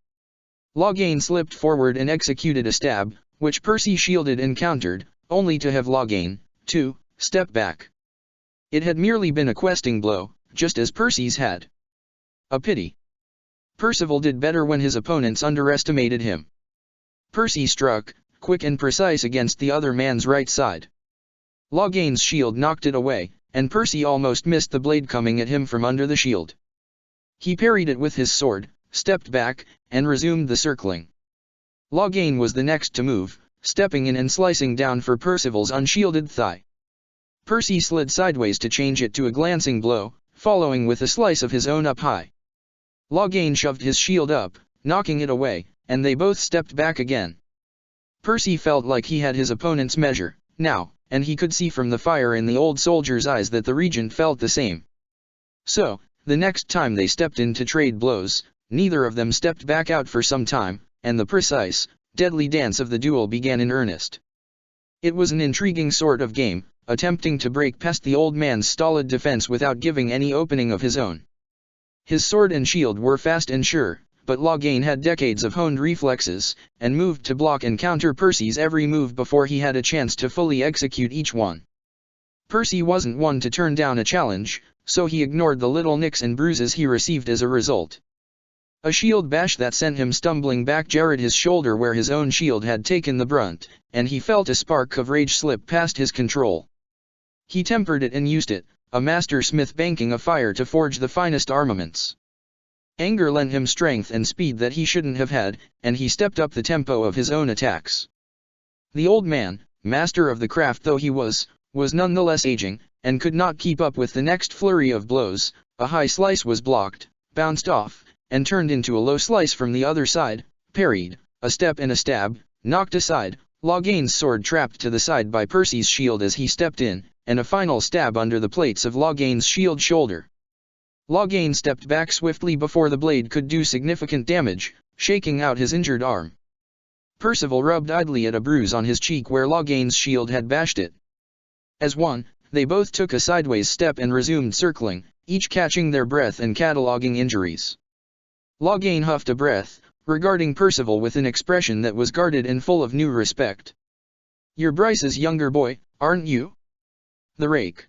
Loghain slipped forward and executed a stab, which Percy shielded and countered, only to have Loghain, too, step back. It had merely been a questing blow, just as Percy's had. A pity. Percival did better when his opponents underestimated him. Percy struck, quick and precise against the other man's right side. Loghain's shield knocked it away, and Percy almost missed the blade coming at him from under the shield. He parried it with his sword, stepped back, and resumed the circling. Loghain was the next to move, stepping in and slicing down for Percival's unshielded thigh. Percy slid sideways to change it to a glancing blow, following with a slice of his own up high. Loghain shoved his shield up, knocking it away, and they both stepped back again. Percy felt like he had his opponent's measure, now, and he could see from the fire in the old soldier's eyes that the regent felt the same. So, The next time they stepped in to trade blows, neither of them stepped back out for some time, and the precise, deadly dance of the duel began in earnest. It was an intriguing sort of game, attempting to break past the old man's stolid defense without giving any opening of his own. His sword and shield were fast and sure, but Loghain had decades of honed reflexes, and moved to block and counter Percy's every move before he had a chance to fully execute each one. Percy wasn't one to turn down a challenge, so he ignored the little nicks and bruises he received as a result. A shield bash that sent him stumbling back jarred his shoulder where his own shield had taken the brunt, and he felt a spark of rage slip past his control. He tempered it and used it, a master smith banking a fire to forge the finest armaments. Anger lent him strength and speed that he shouldn't have had, and he stepped up the tempo of his own attacks. The old man, master of the craft though he was nonetheless aging, and could not keep up with the next flurry of blows. A high slice was blocked, bounced off, and turned into a low slice from the other side, parried, a step and a stab, knocked aside, Loghain's sword trapped to the side by Percy's shield as he stepped in, and a final stab under the plates of Loghain's shield shoulder. Loghain stepped back swiftly before the blade could do significant damage, shaking out his injured arm. Percival rubbed idly at a bruise on his cheek where Loghain's shield had bashed it. As one, they both took a sideways step and resumed circling, each catching their breath and cataloguing injuries. Loghain huffed a breath, regarding Percival with an expression that was guarded and full of new respect. "You're Bryce's younger boy, aren't you? The rake."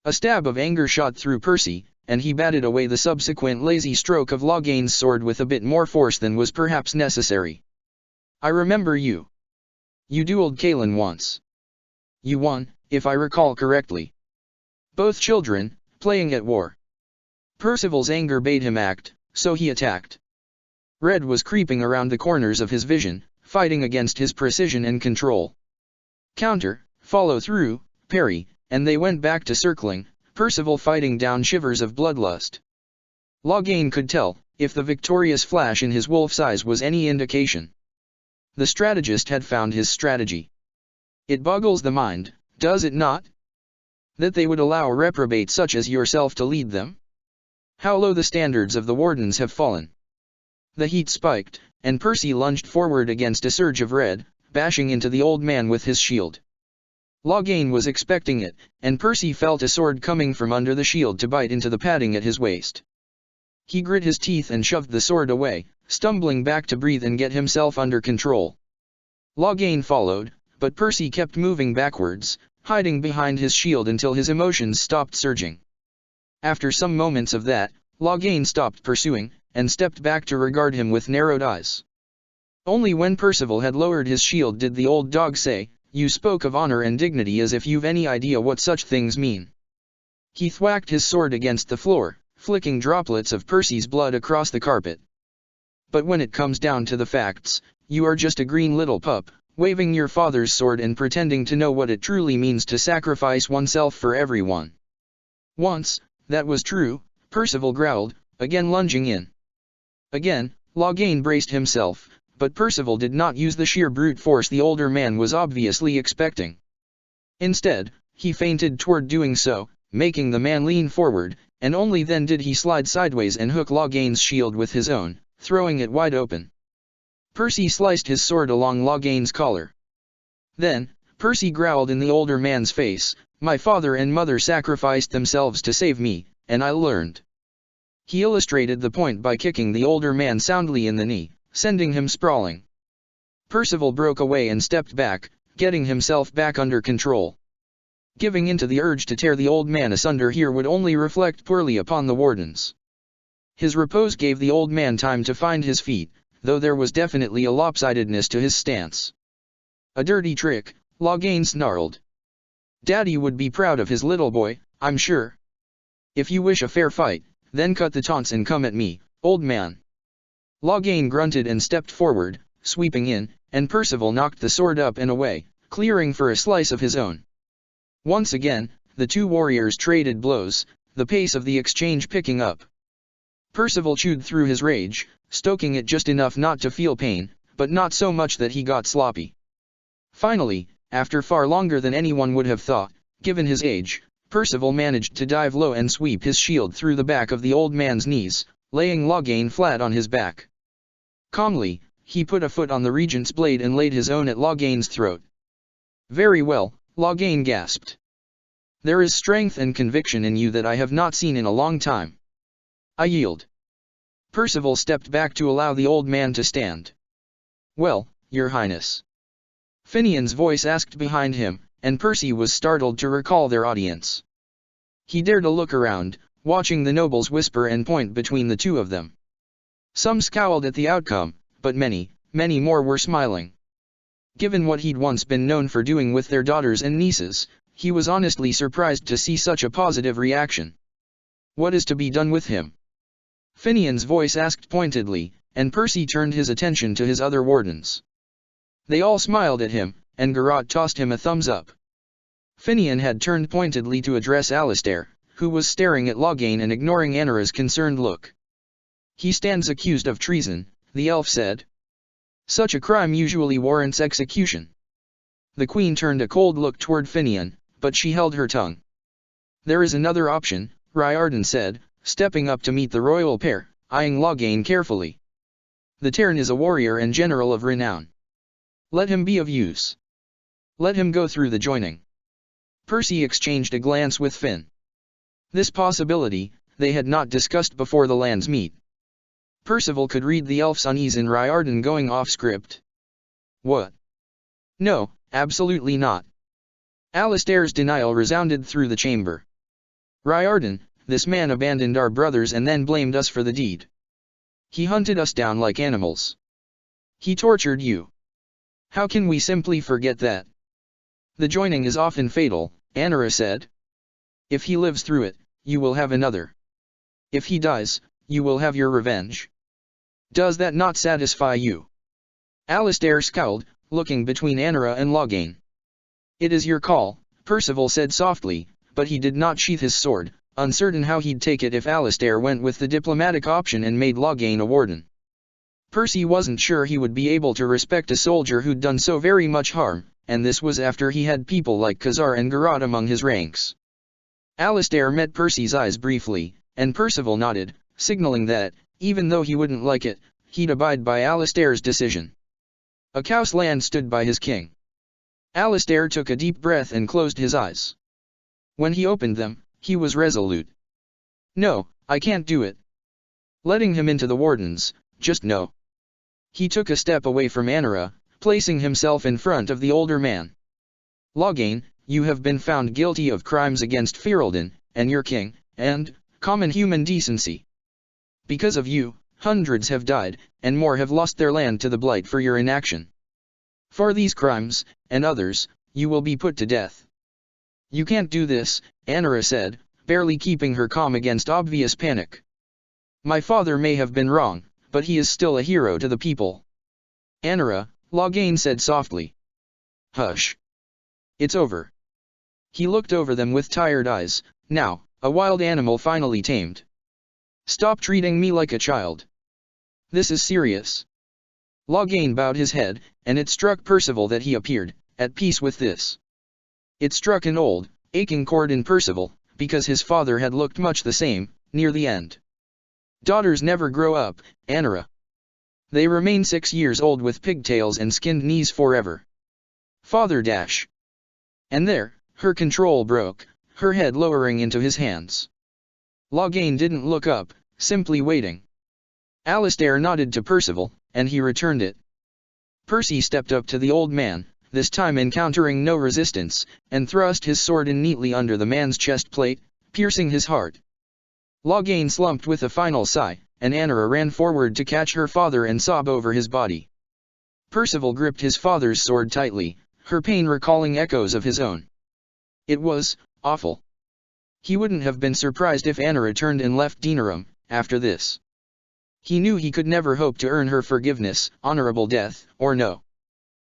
A stab of anger shot through Percy, and he batted away the subsequent lazy stroke of Loghain's sword with a bit more force than was perhaps necessary. "I remember you. You dueled Kaelin once. You won, if I recall correctly. Both children, playing at war." Percival's anger bade him act, so he attacked. Red was creeping around the corners of his vision, fighting against his precision and control. Counter, follow through, parry, and they went back to circling, Percival fighting down shivers of bloodlust. Loghain could tell, if the victorious flash in his wolf's eyes was any indication. The strategist had found his strategy. It boggles the mind, does it not? That they would allow a reprobate such as yourself to lead them? How low the standards of the wardens have fallen. The heat spiked, and Percy lunged forward against a surge of red, bashing into the old man with his shield. Loghain was expecting it, and Percy felt a sword coming from under the shield to bite into the padding at his waist. He grit his teeth and shoved the sword away, stumbling back to breathe and get himself under control. Loghain followed, but Percy kept moving backwards, hiding behind his shield until his emotions stopped surging. After some moments of that, Loghain stopped pursuing, and stepped back to regard him with narrowed eyes. Only when Percival had lowered his shield did the old dog say, "You spoke of honor and dignity as if you've any idea what such things mean." He thwacked his sword against the floor, flicking droplets of Percy's blood across the carpet. "But when it comes down to the facts, you are just a green little pup, waving your father's sword and pretending to know what it truly means to sacrifice oneself for everyone." "Once, that was true," Percival growled, again lunging in. Again, Loghain braced himself, but Percival did not use the sheer brute force the older man was obviously expecting. Instead, he feinted toward doing so, making the man lean forward, and only then did he slide sideways and hook Loghain's shield with his own, throwing it wide open. Percy sliced his sword along Loghain's collar. Then, Percy growled in the older man's face, "My father and mother sacrificed themselves to save me, and I learned." He illustrated the point by kicking the older man soundly in the knee, sending him sprawling. Percival broke away and stepped back, getting himself back under control. Giving in to the urge to tear the old man asunder here would only reflect poorly upon the wardens. His repose gave the old man time to find his feet, though there was definitely a lopsidedness to his stance. "A dirty trick," Loghain snarled. "Daddy would be proud of his little boy, I'm sure. If you wish a fair fight, then cut the taunts and come at me, old man." Loghain grunted and stepped forward, sweeping in, and Percival knocked the sword up and away, clearing for a slice of his own. Once again, the two warriors traded blows, the pace of the exchange picking up. Percival chewed through his rage, stoking it just enough not to feel pain, but not so much that he got sloppy. Finally, after far longer than anyone would have thought, given his age, Percival managed to dive low and sweep his shield through the back of the old man's knees, laying Loghain flat on his back. Calmly, he put a foot on the regent's blade and laid his own at Loghain's throat. "Very well," Loghain gasped. "There is strength and conviction in you that I have not seen in a long time. I yield." Percival stepped back to allow the old man to stand. "Well, your highness?" Finian's voice asked behind him, and Percy was startled to recall their audience. He dared to look around, watching the nobles whisper and point between the two of them. Some scowled at the outcome, but many, many more were smiling. Given what he'd once been known for doing with their daughters and nieces, he was honestly surprised to see such a positive reaction. "What is to be done with him?" Finian's voice asked pointedly, and Percy turned his attention to his other wardens. They all smiled at him, and Garrot tossed him a thumbs up. Finian had turned pointedly to address Alistair, who was staring at Loghain and ignoring Anara's concerned look. "He stands accused of treason," the elf said. "Such a crime usually warrants execution." The queen turned a cold look toward Finian, but she held her tongue. "There is another option," Riordan said, stepping up to meet the royal pair, eyeing Loghain carefully. "The Terran is a warrior and general of renown. Let him be of use. Let him go through the joining." Percy exchanged a glance with Finn. This possibility, they had not discussed before the lands meet. Percival could read the elf's unease in Riordan going off script. "What? No, absolutely not." Alistair's denial resounded through the chamber. "Riordan, this man abandoned our brothers and then blamed us for the deed. He hunted us down like animals. He tortured you. How can we simply forget that?" "The joining is often fatal," Anara said. "If he lives through it, you will have another. If he dies, you will have your revenge. Does that not satisfy you?" Alistair scowled, looking between Anara and Loghain. "It is your call," Percival said softly, but he did not sheath his sword, uncertain how he'd take it if Alistair went with the diplomatic option and made Loghain a warden. Percy wasn't sure he would be able to respect a soldier who'd done so very much harm, and this was after he had people like Khazar and Garrot among his ranks. Alistair met Percy's eyes briefly, and Percival nodded, signaling that, even though he wouldn't like it, he'd abide by Alistair's decision. A cow's land stood by his king. Alistair took a deep breath and closed his eyes. When he opened them, he was resolute. "No, I can't do it. Letting him into the wardens, just no." He took a step away from Anara, placing himself in front of the older man. "Loghain, you have been found guilty of crimes against Ferelden, and your king, and common human decency. Because of you, hundreds have died, and more have lost their land to the blight for your inaction. For these crimes, and others, you will be put to death." "You can't do this," Anara said, barely keeping her calm against obvious panic. "My father may have been wrong, but he is still a hero to the people." "Anara," Loghain said softly. "Hush. It's over." He looked over them with tired eyes. "Now, a wild animal finally tamed. Stop treating me like a child. This is serious." Loghain bowed his head, and it struck Percival that he appeared at peace with this. It struck an old, aching chord in Percival, because his father had looked much the same, near the end. Daughters never grow up, Anara. They remain 6 years old with pigtails and skinned knees forever. Father dash. And there, her control broke, her head lowering into his hands. Loghain didn't look up, simply waiting. Alistair nodded to Percival, and he returned it. Percy stepped up to the old man, this time encountering no resistance, and thrust his sword in neatly under the man's chest plate, piercing his heart. Loghain slumped with a final sigh, and Anara ran forward to catch her father and sob over his body. Percival gripped his father's sword tightly, her pain recalling echoes of his own. It was awful. He wouldn't have been surprised if Anna returned and left Denerim after this. He knew he could never hope to earn her forgiveness, honorable death, or no.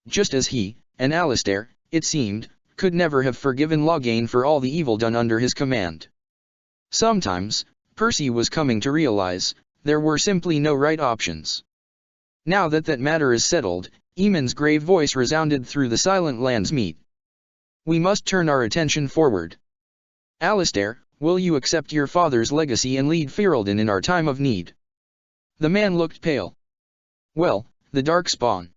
Just as he, and Alistair, it seemed, could never have forgiven Loghain for all the evil done under his command. Sometimes, Percy was coming to realize, there were simply no right options. Now that that matter is settled, Eamon's grave voice resounded through the silent lands meet. We must turn our attention forward. Alistair, will you accept your father's legacy and lead Ferelden in our time of need? The man looked pale. Well, the Darkspawn.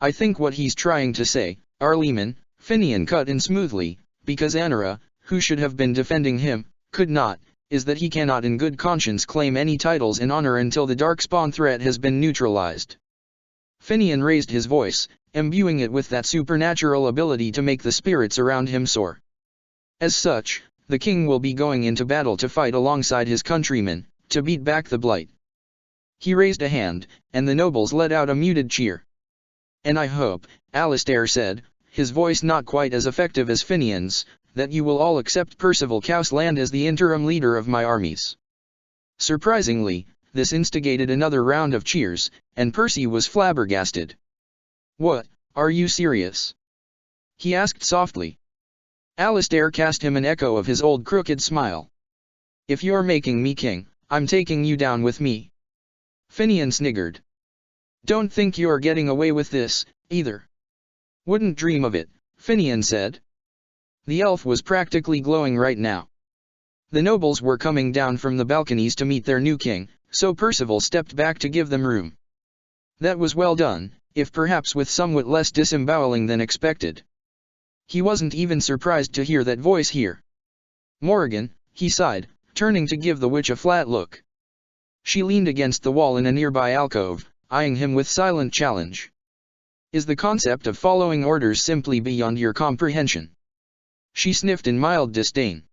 I think what he's trying to say, Arleman, Finian cut in smoothly, because Anara, who should have been defending him, could not, is that he cannot in good conscience claim any titles and honor until the Darkspawn threat has been neutralized. Finian raised his voice, imbuing it with that supernatural ability to make the spirits around him soar. As such, the king will be going into battle to fight alongside his countrymen, to beat back the Blight. He raised a hand, and the nobles let out a muted cheer. And I hope, Alistair said, his voice not quite as effective as Finian's, that you will all accept Percival Cousland as the interim leader of my armies. Surprisingly, this instigated another round of cheers, and Percy was flabbergasted. What, are you serious? He asked softly. Alistair cast him an echo of his old crooked smile. If you're making me king, I'm taking you down with me. Finian sniggered. Don't think you're getting away with this, either. Wouldn't dream of it, Finian said. The elf was practically glowing right now. The nobles were coming down from the balconies to meet their new king, so Percival stepped back to give them room. That was well done, if perhaps with somewhat less disemboweling than expected. He wasn't even surprised to hear that voice here. Morrigan, he sighed, turning to give the witch a flat look. She leaned against the wall in a nearby alcove, eyeing him with silent challenge. Is the concept of following orders simply beyond your comprehension? She sniffed in mild disdain.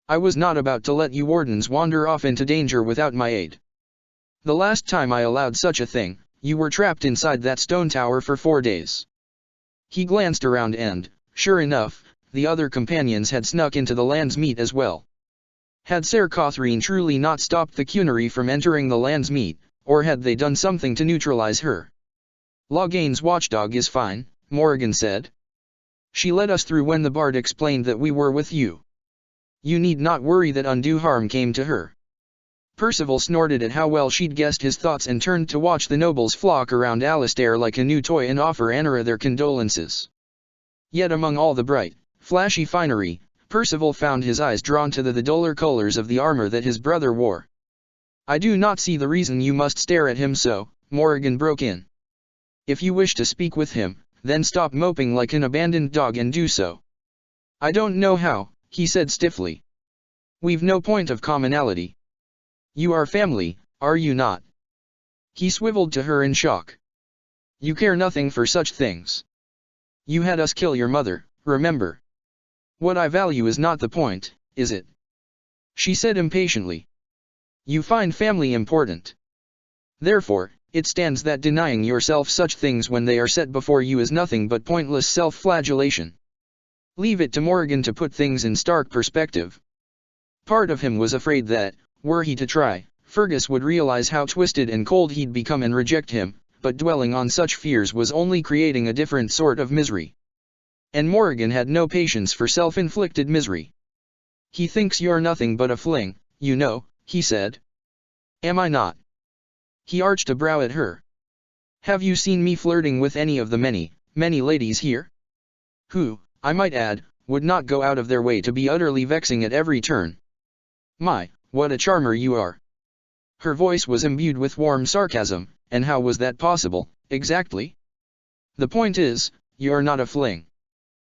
I was not about to let you wardens wander off into danger without my aid. The last time I allowed such a thing, you were trapped inside that stone tower for 4 days. He glanced around and, sure enough, the other companions had snuck into the land's meat as well. Had Ser Cothrine truly not stopped the Cunary from entering the land's meat, or had they done something to neutralize her? Loghain's watchdog is fine, Morrigan said. She let us through when the bard explained that we were with you. You need not worry that undue harm came to her. Percival snorted at how well she'd guessed his thoughts and turned to watch the nobles flock around Alistair like a new toy and offer Anara their condolences. Yet among all the bright, flashy finery, Percival found his eyes drawn to the duller colors of the armor that his brother wore. I do not see the reason you must stare at him so, Morrigan broke in. If you wish to speak with him, then stop moping like an abandoned dog and do so. I don't know how, he said stiffly. We've no point of commonality. You are family, are you not? He swiveled to her in shock. You care nothing for such things. You had us kill your mother, remember? What I value is not the point, is it? She said impatiently. You find family important. Therefore, it stands that denying yourself such things when they are set before you is nothing but pointless self-flagellation. Leave it to Morrigan to put things in stark perspective. Part of him was afraid that, were he to try, Fergus would realize how twisted and cold he'd become and reject him, but dwelling on such fears was only creating a different sort of misery. And Morrigan had no patience for self-inflicted misery. He thinks you're nothing but a fling, you know, he said. Am I not? He arched a brow at her. Have you seen me flirting with any of the many, many ladies here? Who, I might add, would not go out of their way to be utterly vexing at every turn. My, what a charmer you are. Her voice was imbued with warm sarcasm, and how was that possible, exactly? The point is, you're not a fling.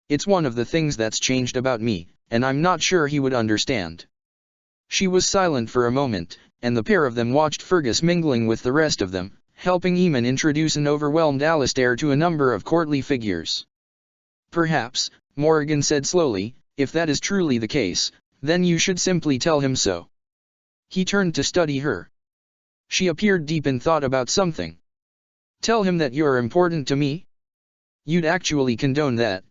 It's one of the things that's changed about me, and I'm not sure he would understand. She was silent for a moment, and the pair of them watched Fergus mingling with the rest of them, helping Eamon introduce an overwhelmed Alistair to a number of courtly figures. Perhaps, Morrigan said slowly, if that is truly the case, then you should simply tell him so. He turned to study her. She appeared deep in thought about something. Tell him that you're important to me? You'd actually condone that?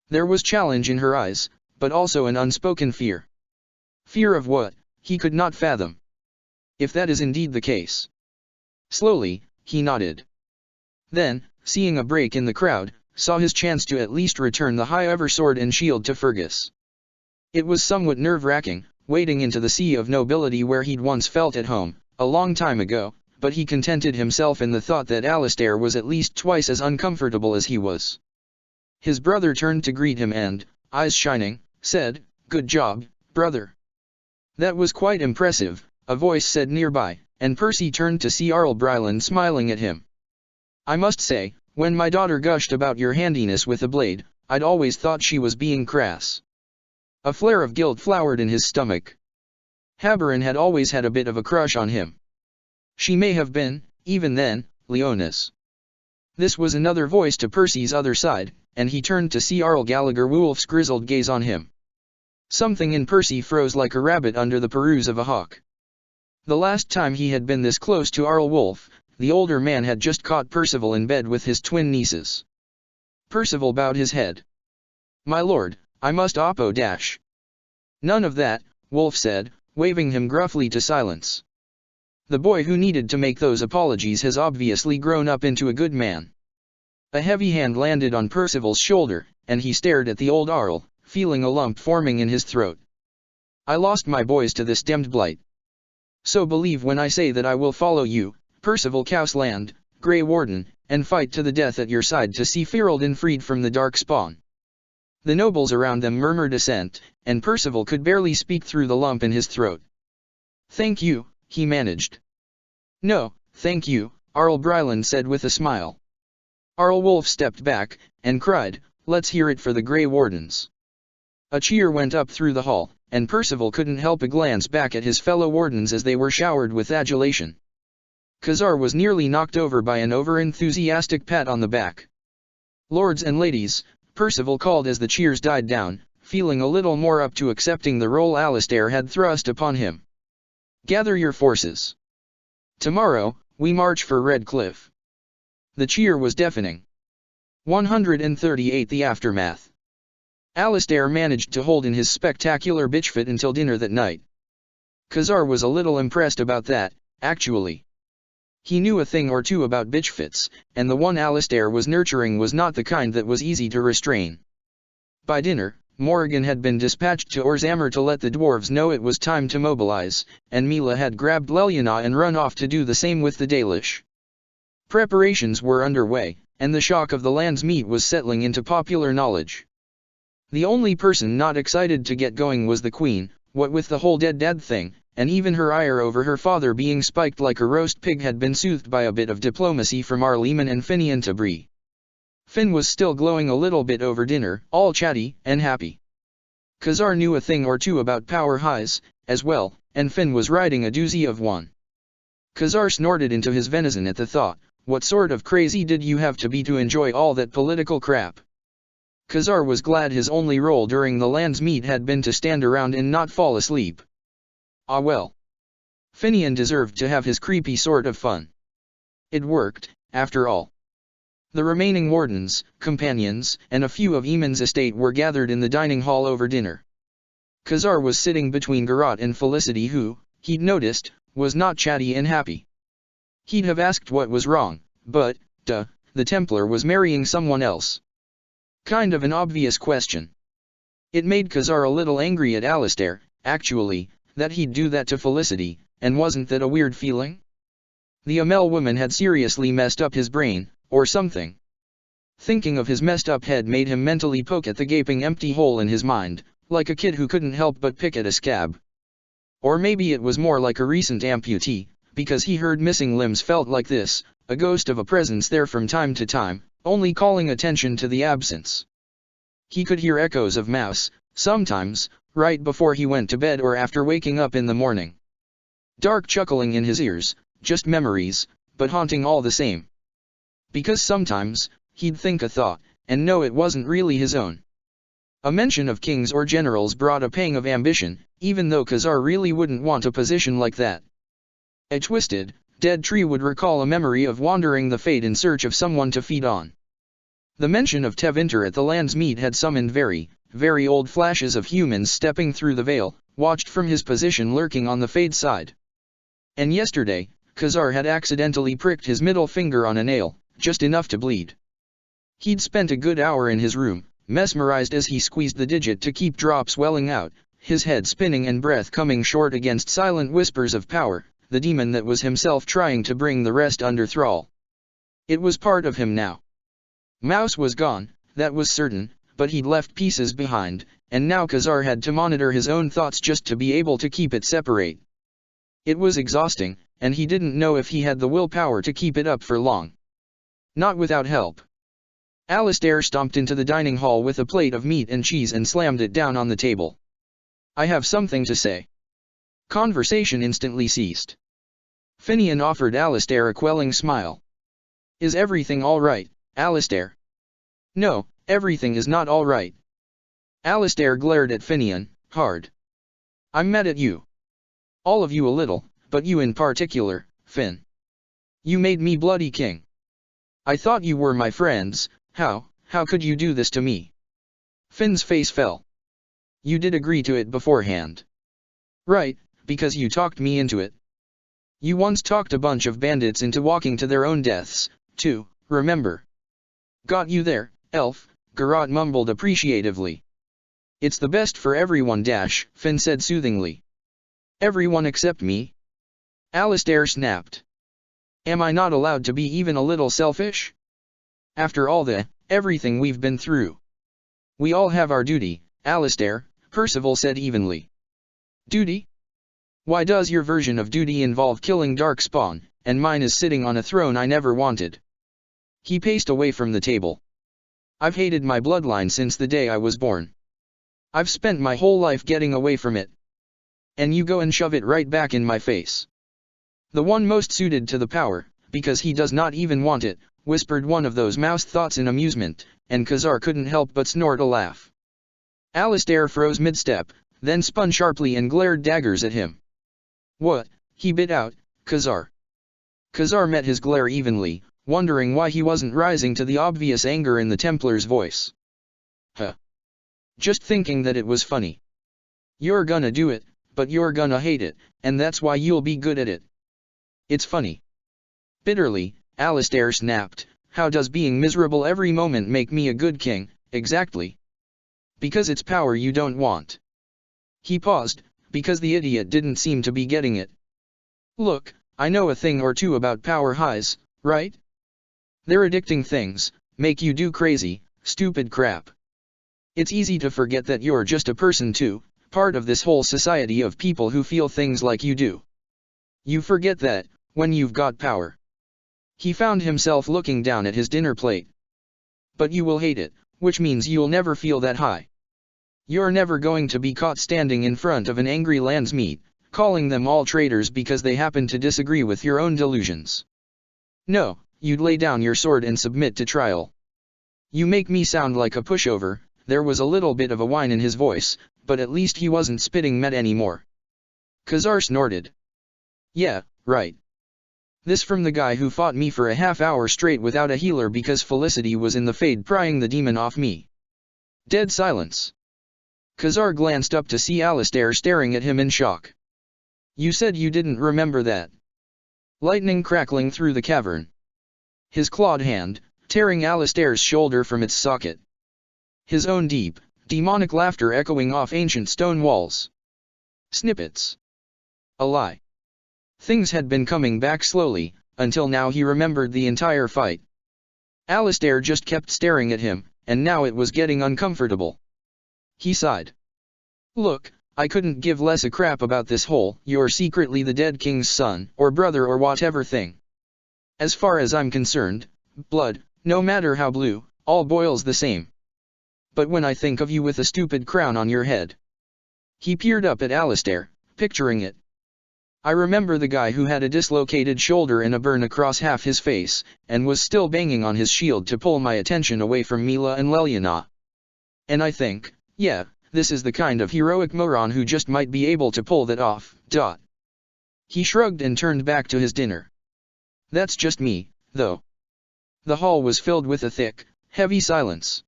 There was challenge in her eyes, but also an unspoken fear. Fear of what, he could not fathom. If that is indeed the case. Slowly, he nodded. Then, seeing a break in the crowd, saw his chance to at least return the high-ever sword and shield to Fergus. It was somewhat nerve-wracking, wading into the sea of nobility where he'd once felt at home, a long time ago, but he contented himself in the thought that Alistair was at least twice as uncomfortable as he was. His brother turned to greet him and, eyes shining, said, Good job, brother. That was quite impressive, a voice said nearby, and Percy turned to see Arl Bryland smiling at him. I must say, when my daughter gushed about your handiness with a blade, I'd always thought she was being crass. A flare of guilt flowered in his stomach. Haberon had always had a bit of a crush on him. She may have been, even then, Leonis. This was another voice to Percy's other side, and he turned to see Arl Gallagher Wolf's grizzled gaze on him. Something in Percy froze like a rabbit under the peruse of a hawk. The last time he had been this close to Arl Wolf, the older man had just caught Percival in bed with his twin nieces. Percival bowed his head. My lord, I must dash. None of that, Wolf said, waving him gruffly to silence. The boy who needed to make those apologies has obviously grown up into a good man. A heavy hand landed on Percival's shoulder, and he stared at the old Arl, feeling a lump forming in his throat. I lost my boys to this demmed blight. So believe when I say that I will follow you, Percival Cowsland, Grey Warden, and fight to the death at your side to see Ferelden freed from the dark spawn. The nobles around them murmured assent, and Percival could barely speak through the lump in his throat. Thank you, he managed. No, thank you, Arl Bryland said with a smile. Arl Wolf stepped back, and cried, let's hear it for the Grey Wardens. A cheer went up through the hall, and Percival couldn't help a glance back at his fellow wardens as they were showered with adulation. Khazar was nearly knocked over by an over-enthusiastic pat on the back. Lords and ladies, Percival called as the cheers died down, feeling a little more up to accepting the role Alistair had thrust upon him. Gather your forces. Tomorrow, we march for Redcliffe. The cheer was deafening. 138 The aftermath. Alistair managed to hold in his spectacular bitchfit until dinner that night. Khazar was a little impressed about that, actually. He knew a thing or two about bitchfits, and the one Alistair was nurturing was not the kind that was easy to restrain. By dinner, Morrigan had been dispatched to Orzammar to let the dwarves know it was time to mobilize, and Mila had grabbed Leliana and run off to do the same with the Dalish. Preparations were underway, and the shock of the land's meat was settling into popular knowledge. The only person not excited to get going was the Queen, what with the whole dead dad thing, and even her ire over her father being spiked like a roast pig had been soothed by a bit of diplomacy from Arleman and Finian to Bree. Finn was still glowing a little bit over dinner, all chatty and happy. Khazar knew a thing or two about power highs, as well, and Finn was riding a doozy of one. Khazar snorted into his venison at the thought, what sort of crazy did you have to be to enjoy all that political crap? Khazar was glad his only role during the land's meet had been to stand around and not fall asleep. Ah well. Finian deserved to have his creepy sort of fun. It worked, after all. The remaining wardens, companions, and a few of Eamon's estate were gathered in the dining hall over dinner. Khazar was sitting between Garrot and Felicity who, he'd noticed, was not chatty and happy. He'd have asked what was wrong, but, the Templar was marrying someone else. Kind of an obvious question. It made Khazar a little angry at Alistair, actually, that he'd do that to Felicity, and wasn't that a weird feeling? The Amel woman had seriously messed up his brain, or something. Thinking of his messed up head made him mentally poke at the gaping empty hole in his mind, like a kid who couldn't help but pick at a scab. Or maybe it was more like a recent amputee, because he heard missing limbs felt like this, a ghost of a presence there from time to time, only calling attention to the absence. He could hear echoes of Mouse, sometimes, right before he went to bed or after waking up in the morning. Dark chuckling in his ears, just memories, but haunting all the same. Because sometimes, he'd think a thought, and know it wasn't really his own. A mention of kings or generals brought a pang of ambition, even though Khazar really wouldn't want a position like that. A twisted, dead tree would recall a memory of wandering the Fade in search of someone to feed on. The mention of Tevinter at the land's meet had summoned very old flashes of humans stepping through the veil, watched from his position lurking on the Fade side. And yesterday, Khazar had accidentally pricked his middle finger on a nail, just enough to bleed. He'd spent a good hour in his room, mesmerized as he squeezed the digit to keep drops welling out, his head spinning and breath coming short against silent whispers of power, the demon that was himself trying to bring the rest under thrall. It was part of him now. Mouse was gone, that was certain, but he'd left pieces behind, and now Khazar had to monitor his own thoughts just to be able to keep it separate. It was exhausting, and he didn't know if he had the willpower to keep it up for long. Not without help. Alistair stomped into the dining hall with a plate of meat and cheese and slammed it down on the table. I have something to say. Conversation instantly ceased. Finian offered Alistair a quelling smile. Is everything all right, Alistair? No, everything is not all right. Alistair glared at Finian, hard. I'm mad at you. All of you a little, but you in particular, Finn. You made me bloody king. I thought you were my friends. How could you do this to me? Finn's face fell. You did agree to it beforehand. Right, because you talked me into it. You once talked a bunch of bandits into walking to their own deaths, too, remember? Got you there, elf, Garrot mumbled appreciatively. It's the best for everyone, Finn said soothingly. Everyone except me? Alistair snapped. Am I not allowed to be even a little selfish? After all everything we've been through. We all have our duty, Alistair, Percival said evenly. Duty? Why does your version of duty involve killing Darkspawn, and mine is sitting on a throne I never wanted? He paced away from the table. I've hated my bloodline since the day I was born. I've spent my whole life getting away from it. And you go and shove it right back in my face. The one most suited to the power, because he does not even want it, whispered one of those mouse thoughts in amusement, and Khazar couldn't help but snort a laugh. Alistair froze mid-step, then spun sharply and glared daggers at him. What? He bit out, Khazar. Khazar met his glare evenly, wondering why he wasn't rising to the obvious anger in the Templar's voice. Huh. Just thinking that it was funny. You're gonna do it, but you're gonna hate it, and that's why you'll be good at it. It's funny. Bitterly, Alistair snapped, how does being miserable every moment make me a good king, exactly? Because it's power you don't want. He paused, because the idiot didn't seem to be getting it. Look, I know a thing or two about power highs, right? They're addicting things, make you do crazy, stupid crap. It's easy to forget that you're just a person too, part of this whole society of people who feel things like you do. You forget that, when you've got power. He found himself looking down at his dinner plate. But you will hate it, which means you'll never feel that high. You're never going to be caught standing in front of an angry landsmeet, calling them all traitors because they happen to disagree with your own delusions. No, you'd lay down your sword and submit to trial. You make me sound like a pushover. There was a little bit of a whine in his voice, but at least he wasn't spitting mad anymore. Khazar snorted. Yeah, right. This from the guy who fought me for a half hour straight without a healer because Felicity was in the Fade prying the demon off me. Dead silence. Khazar glanced up to see Alistair staring at him in shock. You said you didn't remember that. Lightning crackling through the cavern. His clawed hand, tearing Alistair's shoulder from its socket. His own deep, demonic laughter echoing off ancient stone walls. Snippets. A lie. Things had been coming back slowly, until now he remembered the entire fight. Alistair just kept staring at him, and now it was getting uncomfortable. He sighed. Look, I couldn't give less a crap about this whole "you're secretly the dead king's son, or brother or whatever" thing. As far as I'm concerned, blood, no matter how blue, all boils the same. But when I think of you with a stupid crown on your head. He peered up at Alistair, picturing it. I remember the guy who had a dislocated shoulder and a burn across half his face, and was still banging on his shield to pull my attention away from Mila and Leliana. And I think, yeah, this is the kind of heroic moron who just might be able to pull that off. He shrugged and turned back to his dinner. That's just me, though. The hall was filled with a thick, heavy silence.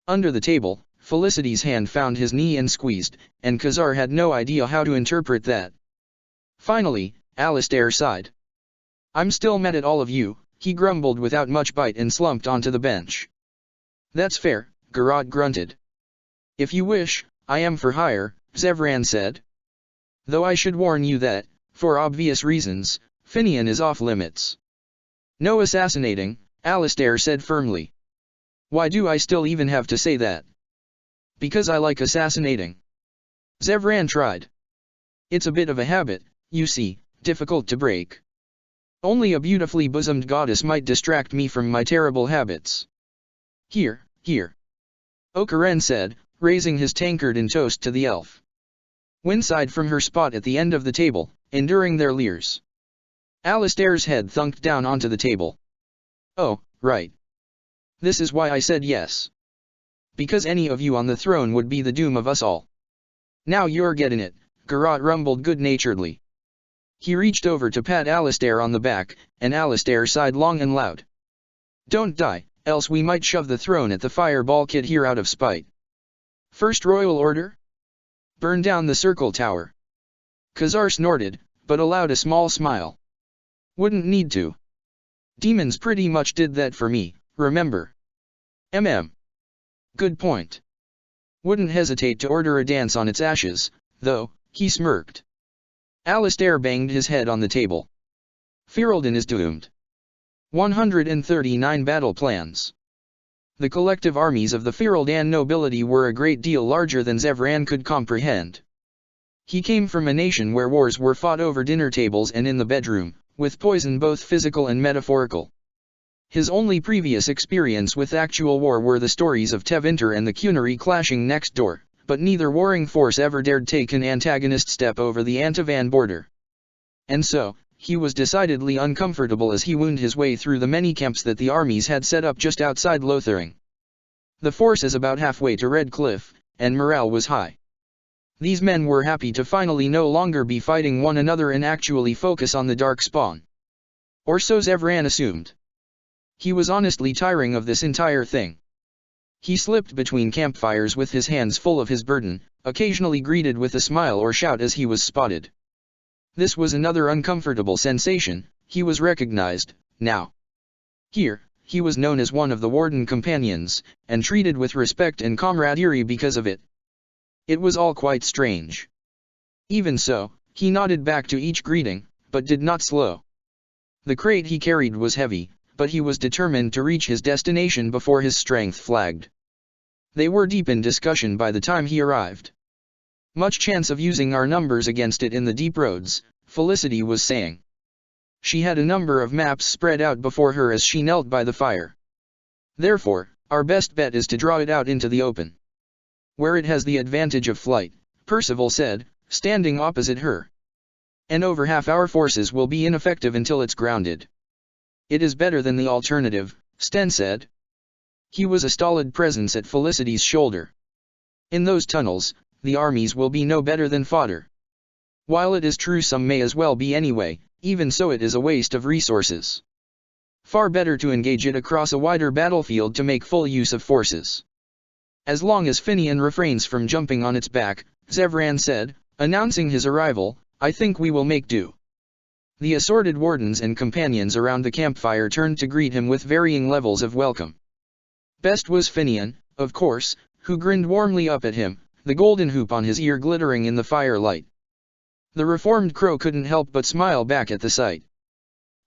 Under the table, Felicity's hand found his knee and squeezed, and Khazar had no idea how to interpret that. Finally, Alistair sighed. I'm still mad at all of you, he grumbled without much bite and slumped onto the bench. That's fair, Garrot grunted. If you wish, I am for hire, Zevran said. Though I should warn you that, for obvious reasons, Finian is off limits. No assassinating, Alistair said firmly. Why do I still even have to say that? Because I like assassinating. Zevran tried. It's a bit of a habit, you see, difficult to break. Only a beautifully bosomed goddess might distract me from my terrible habits. Here, here. Okaren said, raising his tankard in toast to the elf. Win sighed from her spot at the end of the table, enduring their leers. Alistair's head thunked down onto the table. Oh, right. This is why I said yes. Because any of you on the throne would be the doom of us all. Now you're getting it, Garrot rumbled good-naturedly. He reached over to pat Alistair on the back, and Alistair sighed long and loud. Don't die, else we might shove the throne at the fireball kid here out of spite. First royal order? Burn down the circle tower. Khazar snorted, but allowed a small smile. Wouldn't need to. Demons pretty much did that for me, remember? Good point. Wouldn't hesitate to order a dance on its ashes, though, he smirked. Alistair banged his head on the table. Ferelden is doomed. 139 battle plans. The collective armies of the Fereldan nobility were a great deal larger than Zevran could comprehend. He came from a nation where wars were fought over dinner tables and in the bedroom, with poison both physical and metaphorical. His only previous experience with actual war were the stories of Tevinter and the Cunary clashing next door, but neither warring force ever dared take an antagonist step over the Antavan border. And so, he was decidedly uncomfortable as he wound his way through the many camps that the armies had set up just outside Lothering. The force is about halfway to Red Cliff, and morale was high. These men were happy to finally no longer be fighting one another and actually focus on the Darkspawn. Or so Zevran assumed. He was honestly tiring of this entire thing. He slipped between campfires with his hands full of his burden, occasionally greeted with a smile or shout as he was spotted. This was another uncomfortable sensation. He was recognized, now. Here, he was known as one of the Warden companions, and treated with respect and camaraderie because of it. It was all quite strange. Even so, he nodded back to each greeting, but did not slow. The crate he carried was heavy, but he was determined to reach his destination before his strength flagged. They were deep in discussion by the time he arrived. Much chance of using our numbers against it in the deep roads, Felicity was saying. She had a number of maps spread out before her as she knelt by the fire. Therefore, our best bet is to draw it out into the open. Where it has the advantage of flight, Percival said, standing opposite her. And over half our forces will be ineffective until it's grounded. It is better than the alternative, Sten said. He was a stolid presence at Felicity's shoulder. In those tunnels, the armies will be no better than fodder. While it is true some may as well be anyway, even so it is a waste of resources. Far better to engage it across a wider battlefield to make full use of forces. As long as Finian refrains from jumping on its back, Zevran said, announcing his arrival, I think we will make do. The assorted wardens and companions around the campfire turned to greet him with varying levels of welcome. Best was Finian, of course, who grinned warmly up at him, the golden hoop on his ear glittering in the firelight. The reformed crow couldn't help but smile back at the sight.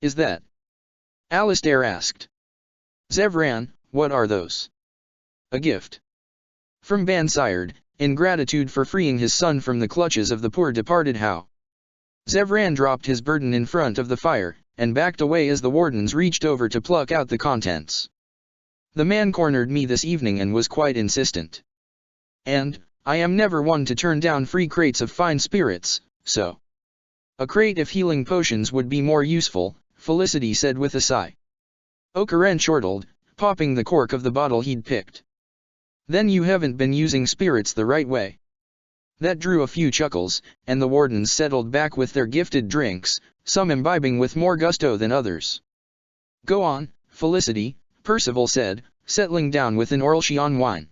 Is that? Alistair asked. Zevran, what are those? A gift. From Bansired, in gratitude for freeing his son from the clutches of the poor departed How. Zevran dropped his burden in front of the fire, and backed away as the wardens reached over to pluck out the contents. The man cornered me this evening and was quite insistent. And, I am never one to turn down free crates of fine spirits, so. A crate of healing potions would be more useful, Felicity said with a sigh. Okaren chortled, popping the cork of the bottle he'd picked. Then you haven't been using spirits the right way. That drew a few chuckles, and the wardens settled back with their gifted drinks, some imbibing with more gusto than others. Go on, Felicity, Percival said, settling down with an Orlchion wine.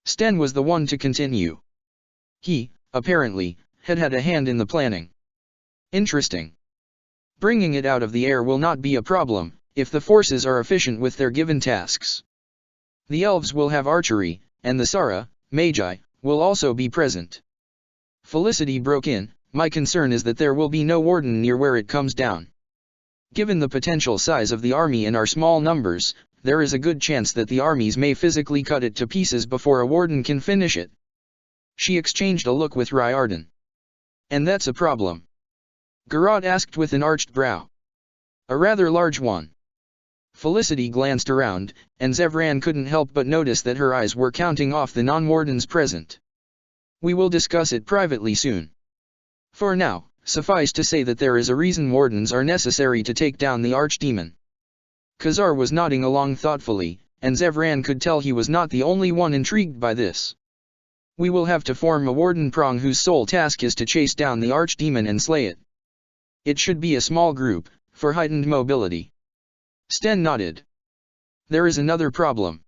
Sten was the one to continue. He, apparently, had had a hand in the planning. Interesting. Bringing it out of the air will not be a problem, if the forces are efficient with their given tasks. The elves will have archery, and the Sara, Magi, will also be present. Felicity broke in, my concern is that there will be no warden near where it comes down. Given the potential size of the army and our small numbers, there is a good chance that the armies may physically cut it to pieces before a warden can finish it. She exchanged a look with Riordan. And that's a problem? Garrot asked with an arched brow. A rather large one. Felicity glanced around, and Zevran couldn't help but notice that her eyes were counting off the non-wardens present. We will discuss it privately soon. For now, suffice to say that there is a reason wardens are necessary to take down the archdemon. Khazar was nodding along thoughtfully, and Zevran could tell he was not the only one intrigued by this. We will have to form a warden prong whose sole task is to chase down the archdemon and slay it. It should be a small group, for heightened mobility. Sten nodded. There is another problem.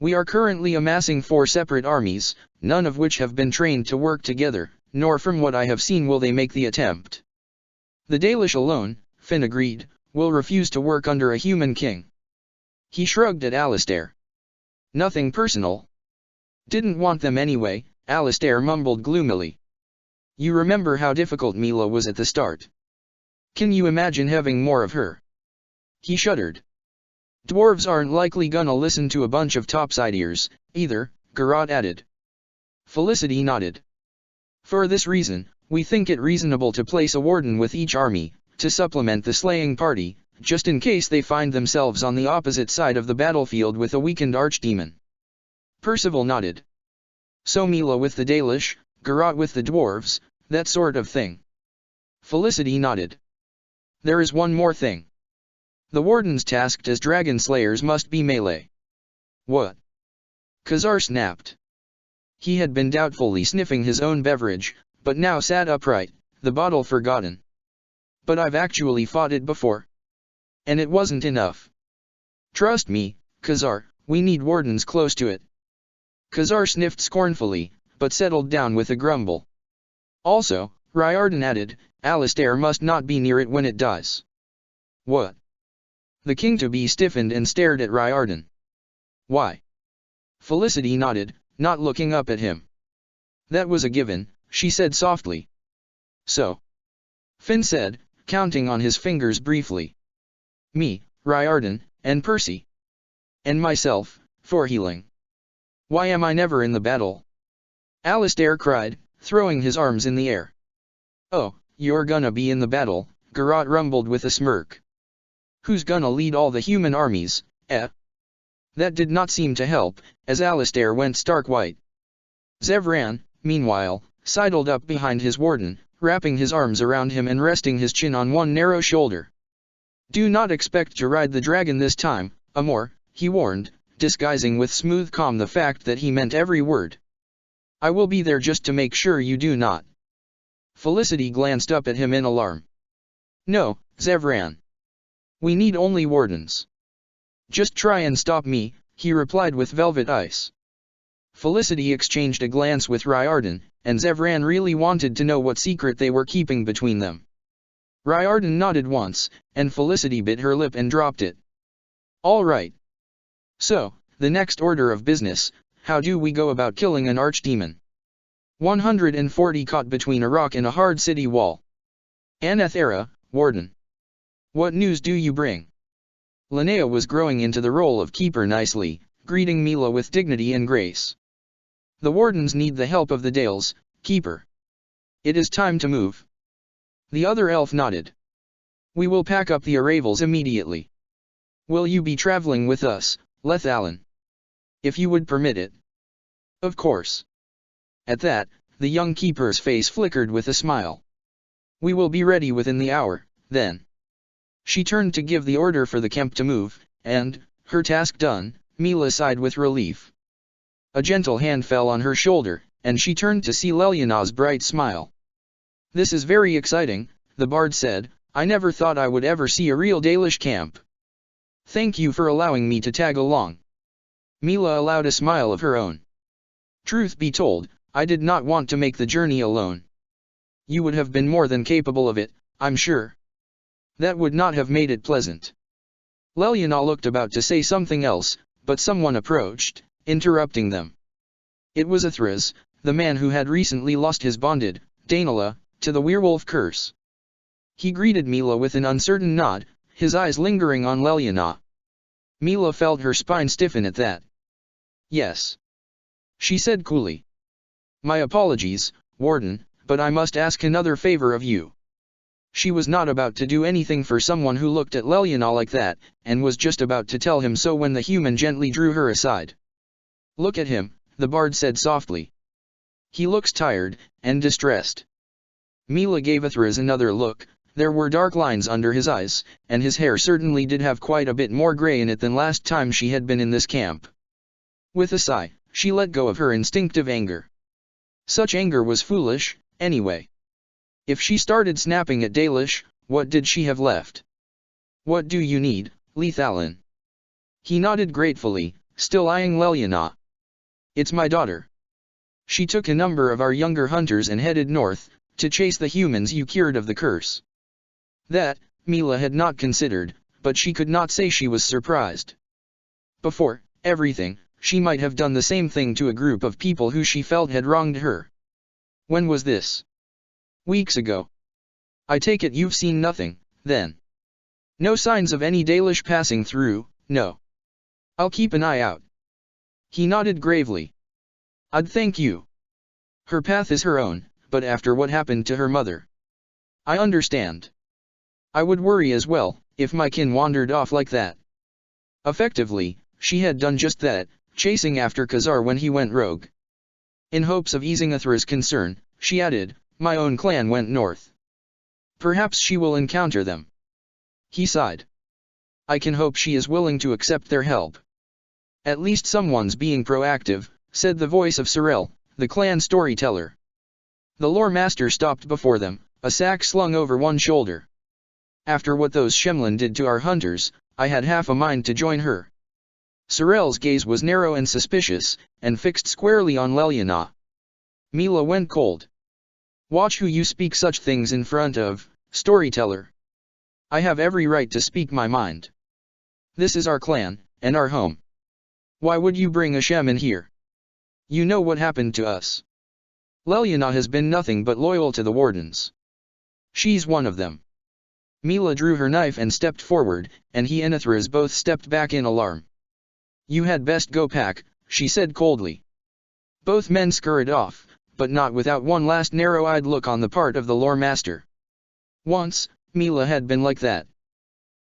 We are currently amassing 4 separate armies, none of which have been trained to work together, nor from what I have seen will they make the attempt. The Dalish alone, Finn agreed, will refuse to work under a human king. He shrugged at Alistair. Nothing personal. Didn't want them anyway, Alistair mumbled gloomily. You remember how difficult Mila was at the start. Can you imagine having more of her? He shuddered. Dwarves aren't likely gonna listen to a bunch of topside-ears, either, Garrot added. Felicity nodded. For this reason, we think it reasonable to place a warden with each army, to supplement the slaying party, just in case they find themselves on the opposite side of the battlefield with a weakened archdemon. Percival nodded. So Mila with the Dalish, Garrot with the dwarves, that sort of thing. Felicity nodded. There is one more thing. The wardens tasked as dragon slayers must be melee. What? Khazar snapped. He had been doubtfully sniffing his own beverage, but now sat upright, the bottle forgotten. But I've actually fought it before. And it wasn't enough. Trust me, Khazar, we need wardens close to it. Khazar sniffed scornfully, but settled down with a grumble. Also, Riordan added, Alistair must not be near it when it does. What? The king-to-be stiffened and stared at Riordan. Why? Felicity nodded, not looking up at him. That was a given, she said softly. So? Finn said, counting on his fingers briefly. Me, Riordan, and Percy. And myself, for healing. Why am I never in the battle? Alistair cried, throwing his arms in the air. Oh, you're gonna be in the battle, Garrot rumbled with a smirk. Who's gonna lead all the human armies, eh? That did not seem to help, as Alistair went stark white. Zevran, meanwhile, sidled up behind his warden, wrapping his arms around him and resting his chin on one narrow shoulder. Do not expect to ride the dragon this time, Amor, he warned, disguising with smooth calm the fact that he meant every word. I will be there just to make sure you do not. Felicity glanced up at him in alarm. No, Zevran. We need only wardens. Just try and stop me, he replied with velvet ice. Felicity exchanged a glance with Riordan, and Zevran really wanted to know what secret they were keeping between them. Riordan nodded once, and Felicity bit her lip and dropped it. All right. So, the next order of business, how do we go about killing an archdemon? 140 caught between a rock and a hard city wall. Anathera, Warden. What news do you bring? Linnea was growing into the role of keeper nicely, greeting Mila with dignity and grace. The wardens need the help of the Dales, keeper. It is time to move. The other elf nodded. We will pack up the arrivals immediately. Will you be traveling with us, Lethalin? If you would permit it. Of course. At that, the young keeper's face flickered with a smile. We will be ready within the hour, then. She turned to give the order for the camp to move, and, her task done, Mila sighed with relief. A gentle hand fell on her shoulder, and she turned to see Leliana's bright smile. This is very exciting, the bard said. I never thought I would ever see a real Dalish camp. Thank you for allowing me to tag along. Mila allowed a smile of her own. Truth be told, I did not want to make the journey alone. You would have been more than capable of it, I'm sure. That would not have made it pleasant. Leliana looked about to say something else, but someone approached, interrupting them. It was Athras, the man who had recently lost his bonded, Danila, to the werewolf curse. He greeted Mila with an uncertain nod, his eyes lingering on Leliana. Mila felt her spine stiffen at that. Yes. She said coolly. My apologies, Warden, but I must ask another favor of you. She was not about to do anything for someone who looked at Lelyana like that, and was just about to tell him so when the human gently drew her aside. Look at him, the bard said softly. He looks tired, and distressed. Mila gave Athras another look. There were dark lines under his eyes, and his hair certainly did have quite a bit more grey in it than last time she had been in this camp. With a sigh, she let go of her instinctive anger. Such anger was foolish, anyway. If she started snapping at Dalish, what did she have left? What do you need, Lethalin? He nodded gratefully, still eyeing Lelyana. It's my daughter. She took a number of our younger hunters and headed north, to chase the humans you cured of the curse. That, Mila had not considered, but she could not say she was surprised. Before everything, she might have done the same thing to a group of people who she felt had wronged her. When was this? Weeks ago. I take it you've seen nothing, then. No signs of any Dalish passing through, no. I'll keep an eye out. He nodded gravely. I'd thank you. Her path is her own, but after what happened to her mother. I understand. I would worry as well, if my kin wandered off like that. Effectively, she had done just that, chasing after Khazar when he went rogue. In hopes of easing Athra's concern, she added, my own clan went north. Perhaps she will encounter them. He sighed. I can hope she is willing to accept their help. At least someone's being proactive, said the voice of Sorel, the clan storyteller. The lore master stopped before them, a sack slung over one shoulder. After what those Shemlin did to our hunters, I had half a mind to join her. Sorel's gaze was narrow and suspicious, and fixed squarely on Lelyana. Mila went cold. Watch who you speak such things in front of, storyteller. I have every right to speak my mind. This is our clan, and our home. Why would you bring a shaman here? You know what happened to us. Lelyana has been nothing but loyal to the wardens. She's one of them. Mila drew her knife and stepped forward, and he and Athras both stepped back in alarm. You had best go pack, she said coldly. Both men scurried off, but not without one last narrow-eyed look on the part of the lore master. Once, Mila had been like that.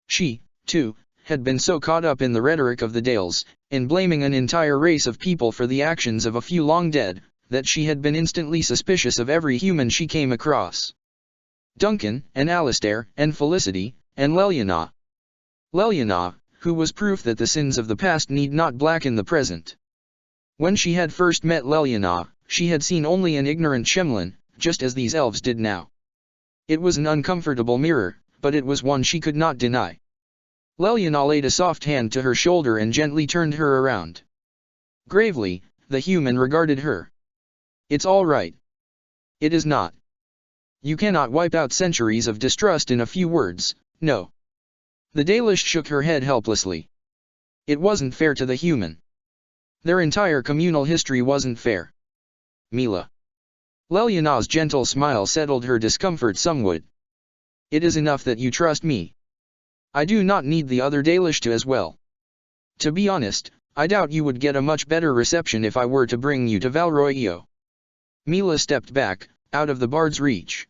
She, too, had been so caught up in the rhetoric of the Dales, in blaming an entire race of people for the actions of a few long dead, that she had been instantly suspicious of every human she came across. Duncan, and Alistair, and Felicity, and Lelyana. Lelyana, who was proof that the sins of the past need not blacken the present. When she had first met Lelyana, she had seen only an ignorant Shemlin, just as these elves did now. It was an uncomfortable mirror, but it was one she could not deny. Lelyana laid a soft hand to her shoulder and gently turned her around. Gravely, the human regarded her. It's all right. It is not. You cannot wipe out centuries of distrust in a few words, no. The Dalish shook her head helplessly. It wasn't fair to the human. Their entire communal history wasn't fair. Mila. Lelyana's gentle smile settled her discomfort somewhat. It is enough that you trust me. I do not need the other Dalish to as well. To be honest, I doubt you would get a much better reception if I were to bring you to Valroio. Mila stepped back, out of the bard's reach.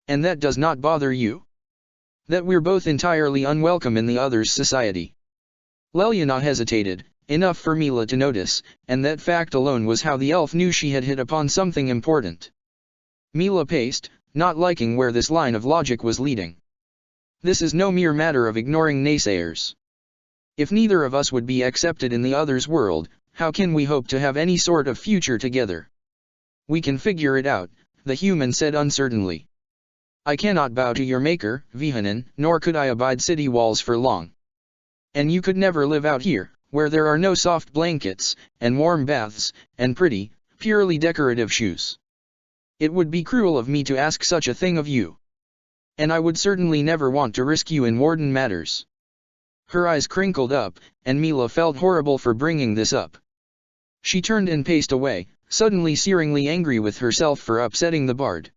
And that does not bother you? That we're both entirely unwelcome in the other's society. Lelyana hesitated, enough for Mila to notice, and that fact alone was how the elf knew she had hit upon something important. Mila paced, not liking where this line of logic was leading. This is no mere matter of ignoring naysayers. If neither of us would be accepted in the other's world, how can we hope to have any sort of future together? We can figure it out, the human said uncertainly. I cannot bow to your maker, Vihanan, nor could I abide city walls for long. And you could never live out here, where there are no soft blankets, and warm baths, and pretty, purely decorative shoes. It would be cruel of me to ask such a thing of you. And I would certainly never want to risk you in warden matters. Her eyes crinkled up, and Mila felt horrible for bringing this up. She turned and paced away, suddenly searingly angry with herself for upsetting the bard.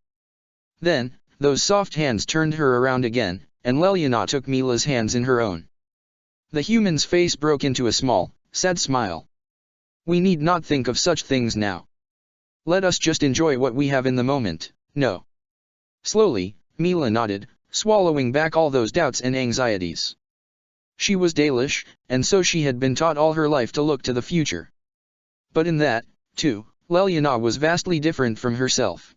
Then, those soft hands turned her around again, and Lelyana took Mila's hands in her own. The human's face broke into a small, sad smile. We need not think of such things now. Let us just enjoy what we have in the moment, no. Slowly, Mila nodded, swallowing back all those doubts and anxieties. She was Dalish, and so she had been taught all her life to look to the future. But in that, too, Leliana was vastly different from herself.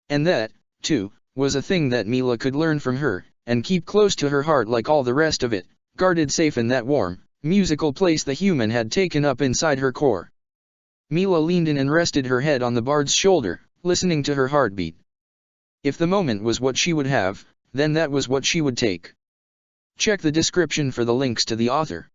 And that, too, was a thing that Mila could learn from her, and keep close to her heart like all the rest of it, guarded safe in that warm, musical place the human had taken up inside her core. Mila leaned in and rested her head on the bard's shoulder, listening to her heartbeat. If the moment was what she would have, then that was what she would take. Check the description for the links to the author.